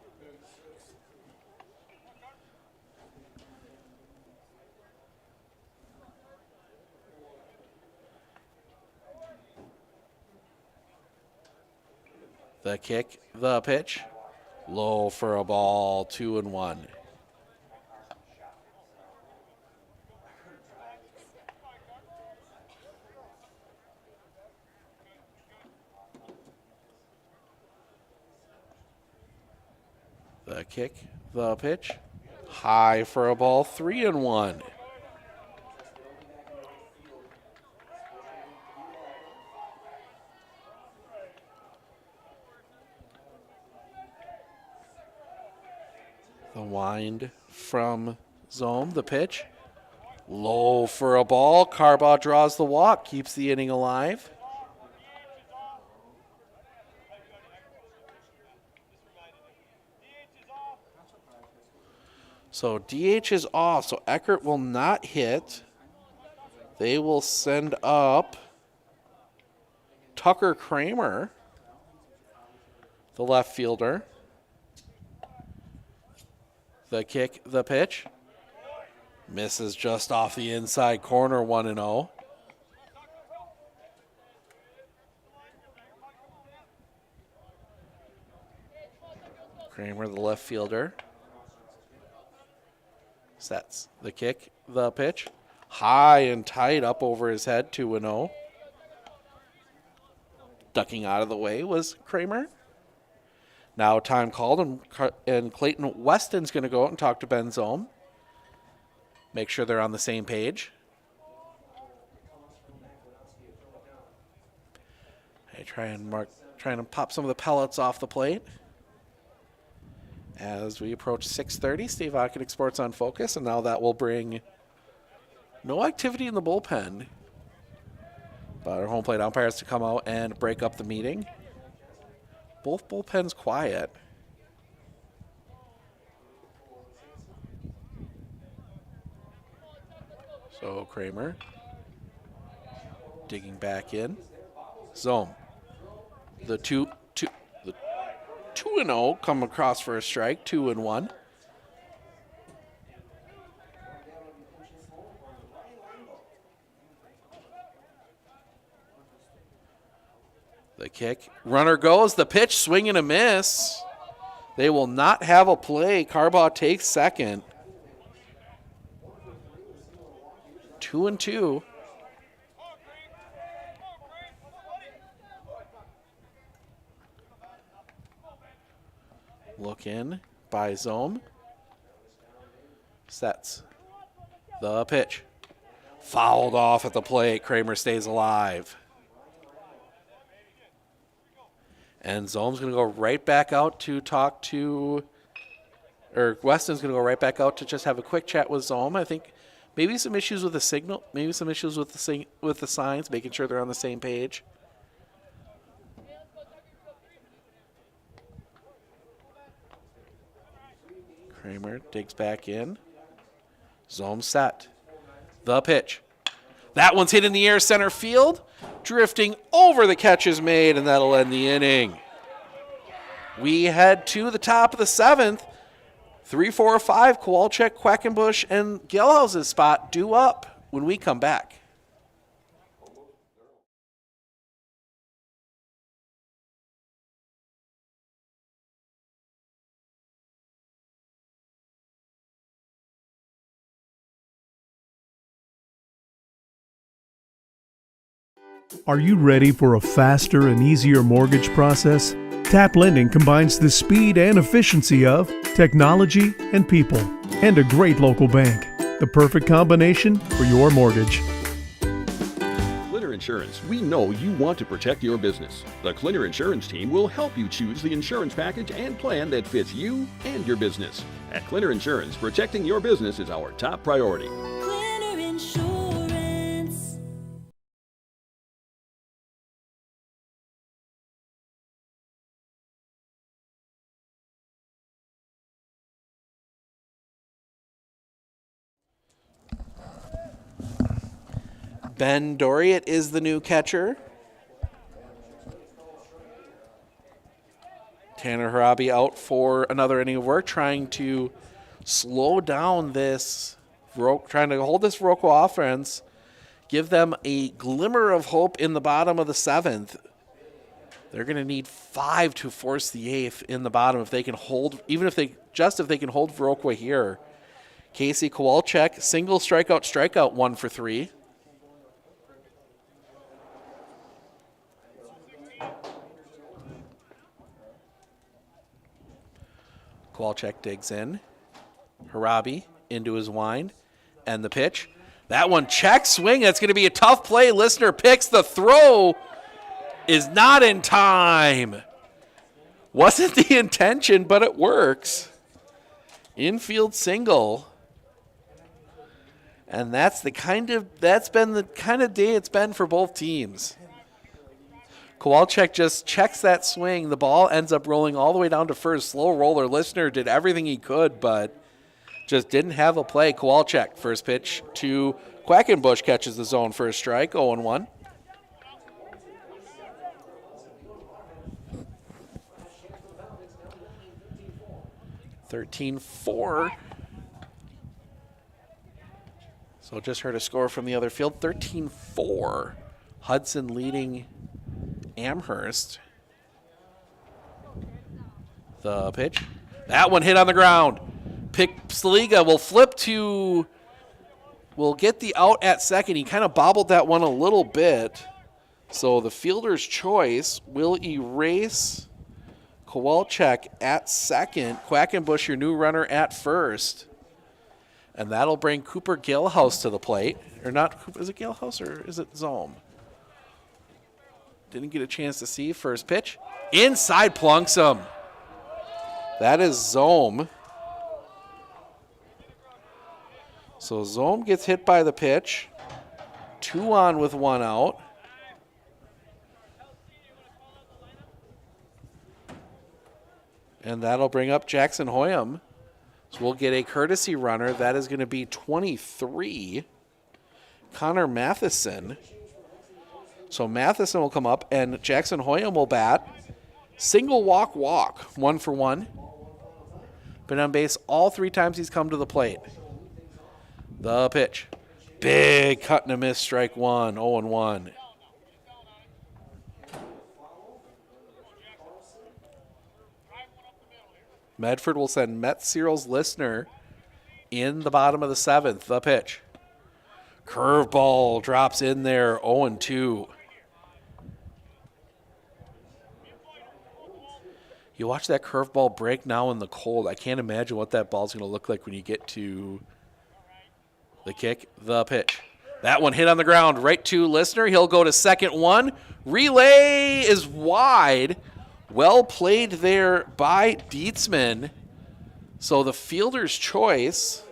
A: The kick, the pitch. Low for a ball, 2-1. The kick, the pitch. High for a ball, 3-1. The wind from Zome, the pitch. Low for a ball. Carbaugh draws the walk, keeps the inning alive. So DH is off, so Eckert will not hit. They will send up Tucker Kramer, the left fielder. The kick, the pitch. Misses just off the inside corner, 1-0. Kramer, the left fielder. Sets the kick, the pitch. High and tight up over his head, 2-0. Ducking out of the way was Kramer. Now time called, and Clayton Weston's going to go out and talk to Ben Zome. Make sure they're on the same page. I trying to pop some of the pellets off the plate. As we approach 6:30, Steve Ockenick Sports on Focus, and now that will bring no activity in the bullpen. But our home plate umpires to come out and break up the meeting. Both bullpens quiet. So Kramer digging back in. Zome. The 2-0 come across for a strike, 2-1. The kick. Runner goes. The pitch. Swing and a miss. They will not have a play. Carbaugh takes second. 2-2. Look in by Zome. Sets the pitch. Fouled off at the plate. Kramer stays alive. And Zome's going to go right back out to talk to, or Weston's going to go right back out to just have a quick chat with Zome. I think maybe some issues with the signal, maybe some issues with the signs, making sure they're on the same page. Kramer digs back in. Zome set. The pitch. That one's hit in the air center field. Drifting over, the catch is made, and that'll end the inning. We head to the top of the 7th. 3, 4, 5, Kowalczyk, Quackenbush, and Gilhouse's spot due up when we come back.
F: Are you ready for a faster and easier mortgage process? Tap Lending combines the speed and efficiency of technology and people, and a great local bank. The perfect combination for your mortgage.
G: Clinner Insurance, we know you want to protect your business. The Clinner Insurance team will help you choose the insurance package and plan that fits you and your business. At Clinner Insurance, protecting your business is our top priority.
H: Clinner Insurance.
A: Ben Doriot is the new catcher. Tanner Harabi out for another inning of work, trying to slow down this, trying to hold this Viroqua offense, give them a glimmer of hope in the bottom of the 7th. They're going to need 5 to force the 8th in the bottom if they can hold, if they can hold Viroqua here. Casey Kowalczyk, single strikeout, 1 for 3. Kowalczyk digs in. Harabi into his wind. And the pitch. That one check swing. That's going to be a tough play. Listener picks. The throw is not in time. Wasn't the intention, but it works. Infield single. And that's been the kind of day it's been for both teams. Kowalczyk just checks that swing. The ball ends up rolling all the way down to first. Slow roller. Listener did everything he could, but just didn't have a play. Kowalczyk, first pitch to Quackenbush, catches the zone for a strike, 0-1. (13-4). So just heard a score from the other field. 13-4. Hudson leading Amherst. The pitch. That one hit on the ground. Saliga will get the out at second. He kind of bobbled that one a little bit. So the fielder's choice will erase Kowalczyk at second. Quackenbush, your new runner, at first. And that'll bring Cooper Gilhouse to the plate. Or not, is it Gilhouse or is it Zome? Didn't get a chance to see. First pitch. Inside, plunks him. That is Zome. So Zome gets hit by the pitch. 2 on with 1 out. And that'll bring up Jackson Hoyam. So we'll get a courtesy runner. That is going to be 23. Connor Matheson. So Matheson will come up, and Jackson Hoyam will bat. Single walk, 1 for 1. Been on base all 3 times he's come to the plate. The pitch. Big cut and a miss, strike 1, 0-1. Medford will send Cyrils Listener in the bottom of the 7th. The pitch. Curveball drops in there, 0-2. You watch that curveball break now in the cold. I can't imagine what that ball's going to look like when you get to the kick. The pitch. That one hit on the ground right to Listener. He'll go to second 1. Relay is wide. Well played there by Dietzman. So the fielder's choice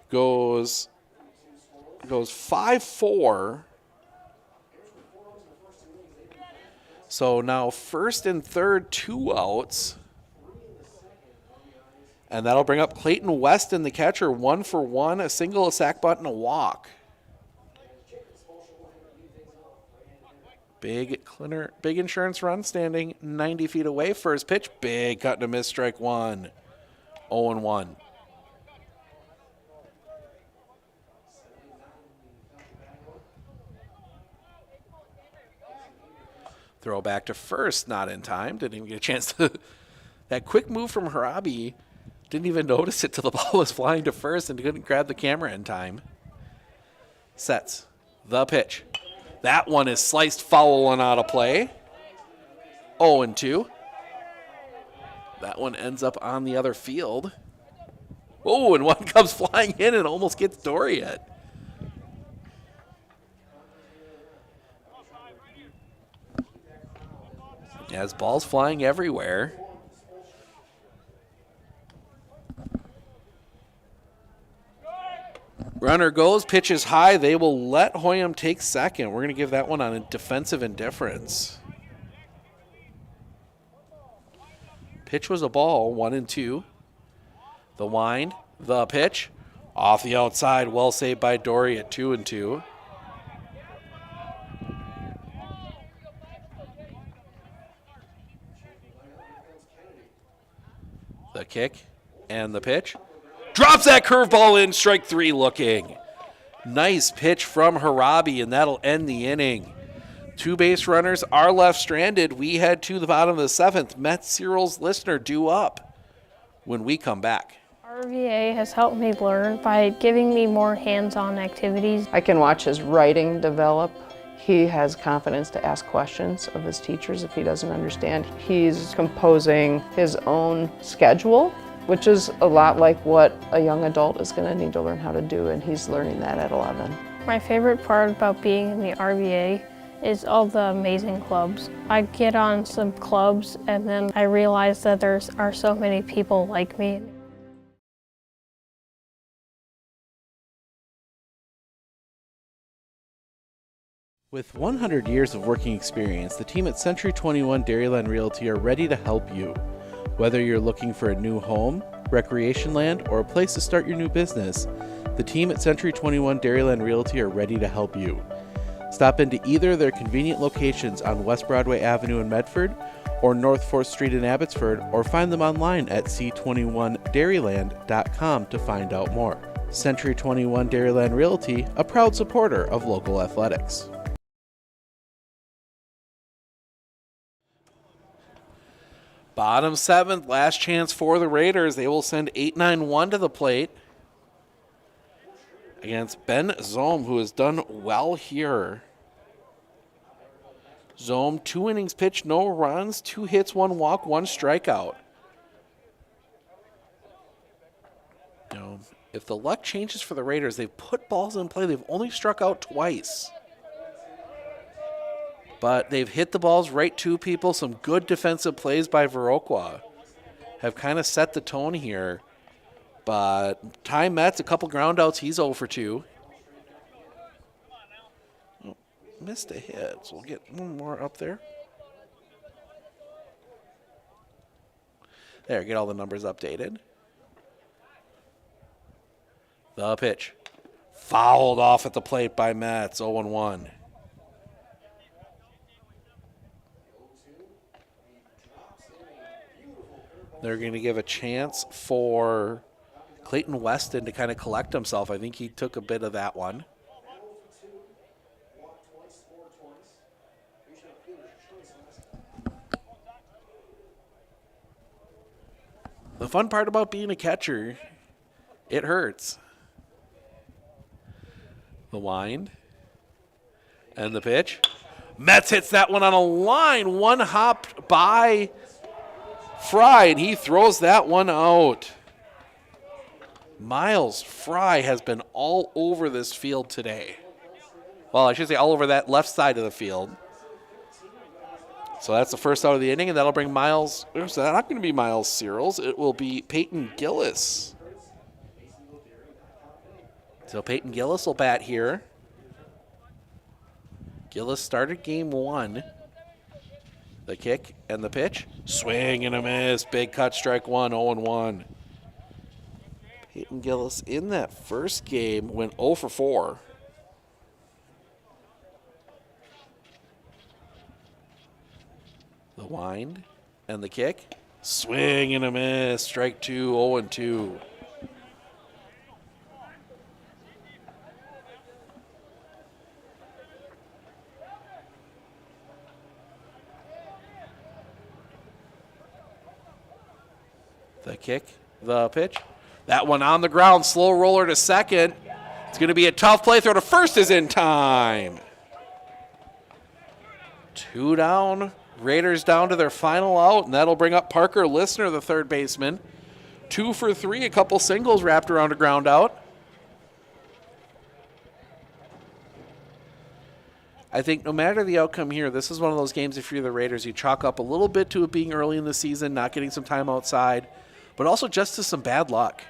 A: goes 5-4. So now first and third, 2 outs. And that'll bring up Clayton Weston, the catcher, 1 for 1, a single, a sac bunt, and a walk. Big insurance run, standing 90 feet away. First pitch, big cut and a miss, strike 1. 0-1. Throw back to first, not in time. Didn't even get a chance to. That quick move from Harabi, didn't even notice it till the ball was flying to first and couldn't grab the camera in time. Sets the pitch. That one is sliced foul and out of play. 0-2. That one ends up on the other field. Oh, and one comes flying in and almost gets Doriet. As balls flying everywhere. Runner goes, pitches high. They will let Hoyam take second. We're going to give that one on a defensive indifference. Pitch was a ball, 1-2. The wind, the pitch. Off the outside, well saved by Dory at 2-2. The kick and the pitch. Drops that curveball in, strike 3 looking. Nice pitch from Harabi, and that'll end the inning. 2 base runners are left stranded. We head to the bottom of the 7th. Met Cyril's listener due up when we come back.
D: RVA has helped me learn by giving me more hands-on activities.
E: I can watch his writing develop. He has confidence to ask questions of his teachers if he doesn't understand. He's composing his own schedule, which is a lot like what a young adult is going to need to learn how to do, and he's learning that at 11.
D: My favorite part about being in the RVA is all the amazing clubs. I get on some clubs and then I realize that there are so many people like me.
A: With 100 years of working experience, the team at Century 21 Dairyland Realty are ready to help you. Whether you're looking for a new home, recreation land, or a place to start your new business, the team at Century 21 Dairyland Realty are ready to help you. Stop into either of their convenient locations on West Broadway Avenue in Medford or North 4th Street in Abbotsford, or find them online at c21dairyland.com to find out more. Century 21 Dairyland Realty, a proud supporter of local athletics. Bottom 7th, last chance for the Raiders. They will send 8-9-1 to the plate against Ben Zohm, who has done well here. Zohm, 2 innings pitched, no runs, 2 hits, 1 walk, 1 strikeout. You know, if the luck changes for the Raiders, they've put balls in play. They've only struck out twice. But they've hit the balls right to people. Some good defensive plays by Viroqua have kind of set the tone here. But Ty Metz, a couple ground outs, he's 0 for 2. Oh, missed a hit, so we'll get one more up there. There, get all the numbers updated. The pitch. Fouled off at the plate by Metz, 0-1. They're going to give a chance for Clayton Weston to kind of collect himself. I think he took a bit of that one. The fun part about being a catcher, it hurts. The wind and the pitch. Metz hits that one on a line. One hop by Fry, and he throws that one out. Miles Fry has been all over this field today. Well, I should say all over that left side of the field. So that's the first out of the inning, and that'll bring Miles. It's not going to be Miles Searles. It will be Peyton Gillis. So Peyton Gillis will bat here. Gillis started game 1. The kick and the pitch. Swing and a miss. Big cut, strike 1, 0-1. Peyton Gillis in that first game went 0 for 4. The wind and the kick. Swing and a miss. Strike 2, 0-2. The kick, the pitch. That one on the ground, slow roller to second. It's going to be a tough play. Throw to first is in time. 2 down. Raiders down to their final out, and that'll bring up Parker Listener, the third baseman. 2 for 3, a couple singles wrapped around a ground out. I think no matter the outcome here, this is one of those games, if you're the Raiders, you chalk up a little bit to it being early in the season, not getting some time outside, but also just to some bad luck.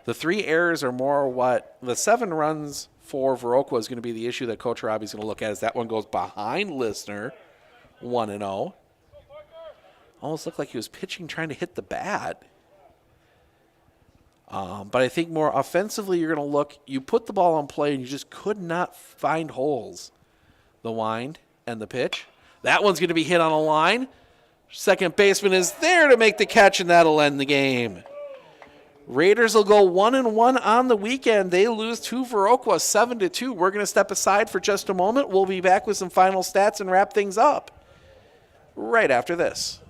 A: The 3 errors are more what the 7 runs for Viroqua is going to be the issue that Coach Robbie's going to look at, as that one goes behind Listener, 1-0. Almost looked like he was pitching, trying to hit the bat. But I think more offensively, you're going to look, you put the ball on play and you just could not find holes. The wind and the pitch. That one's going to be hit on a line. Second baseman is there to make the catch, and that'll end the game. Raiders will go 1-1 on the weekend. They lose to Viroqua 7-2. We're going to step aside for just a moment. We'll be back with some final stats and wrap things up right after this.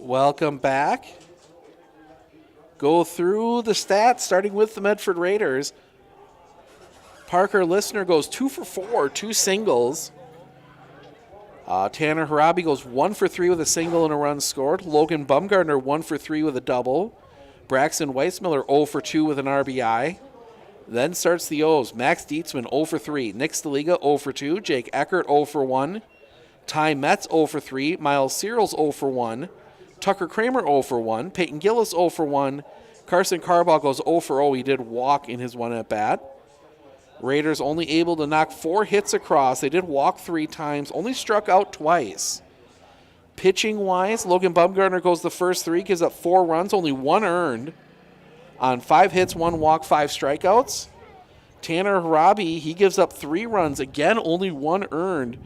A: Welcome back. Go through the stats, starting with the Medford Raiders. Parker Listener goes 2 for 4, 2 singles. Tanner Harabi goes 1 for 3 with a single and a run scored. Logan Bumgardner 1 for 3 with a double. Braxton Weissmiller 0 for 2 with an RBI. Then starts the O's. Max Dietzman 0 for 3. Nick Staliga 0 for 2. Jake Eckert 0 for 1. Ty Metz 0 for 3. Miles Searles 0 for 1. Tucker Kramer 0 for 1. Peyton Gillis 0 for 1. Carson Carbaugh goes 0 for 0. He did walk in his one at bat. Raiders only able to knock 4 hits across. They did walk 3 times, only struck out twice. Pitching-wise, Logan Bumgardner goes the first 3, gives up 4 runs, only 1 earned. On 5 hits, 1 walk, 5 strikeouts. Tanner Harabi, he gives up 3 runs, again only 1 earned.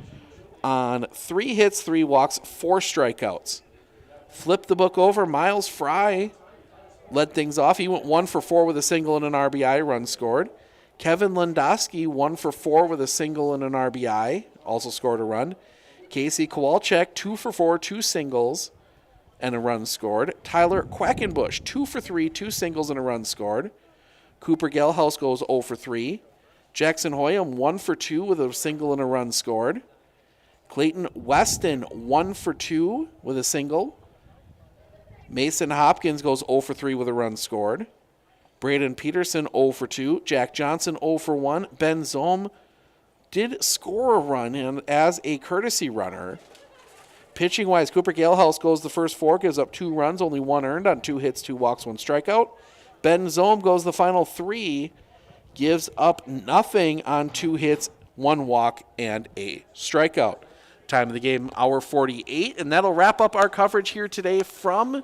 A: On 3 hits, 3 walks, 4 strikeouts. Flip the book over, Miles Fry led things off. He went 1 for 4 with a single and an RBI, run scored. Kevin Landowski 1 for 4 with a single and an RBI, also scored a run. Casey Kowalczyk 2 for 4, 2 singles and a run scored. Tyler Quackenbush 2 for 3, 2 singles and a run scored. Cooper Gelhaus goes 0 for 3. Jackson Hoyam 1 for 2 with a single and a run scored. Clayton Weston 1 for 2 with a single. Mason Hopkins goes 0 for 3 with a run scored. Braden Peterson 0 for 2. Jack Johnson 0 for 1. Ben Zolm did score a run as a courtesy runner. Pitching-wise, Cooper Galehouse goes the first 4, gives up 2 runs, only 1 earned on 2 hits, 2 walks, 1 strikeout. Ben Zolm goes the final 3, gives up nothing on 2 hits, 1 walk, and a strikeout. Time of the game, hour 48, and that'll wrap up our coverage here today from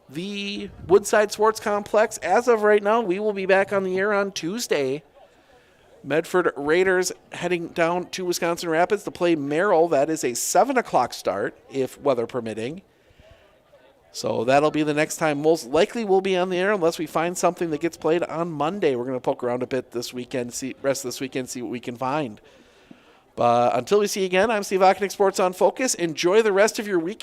A: the Woodside Sports Complex. As of right now, we will be back on the air on Tuesday. Medford Raiders heading down to Wisconsin Rapids to play Merrill. That is a 7 o'clock start, if weather permitting. So that'll be the next time. Most likely we'll be on the air unless we find something that gets played on Monday. We're going to poke around a bit this weekend, rest of this weekend, see what we can find. But until we see you again, I'm Steve Ocknick, Sports on Focus. Enjoy the rest of your weekend.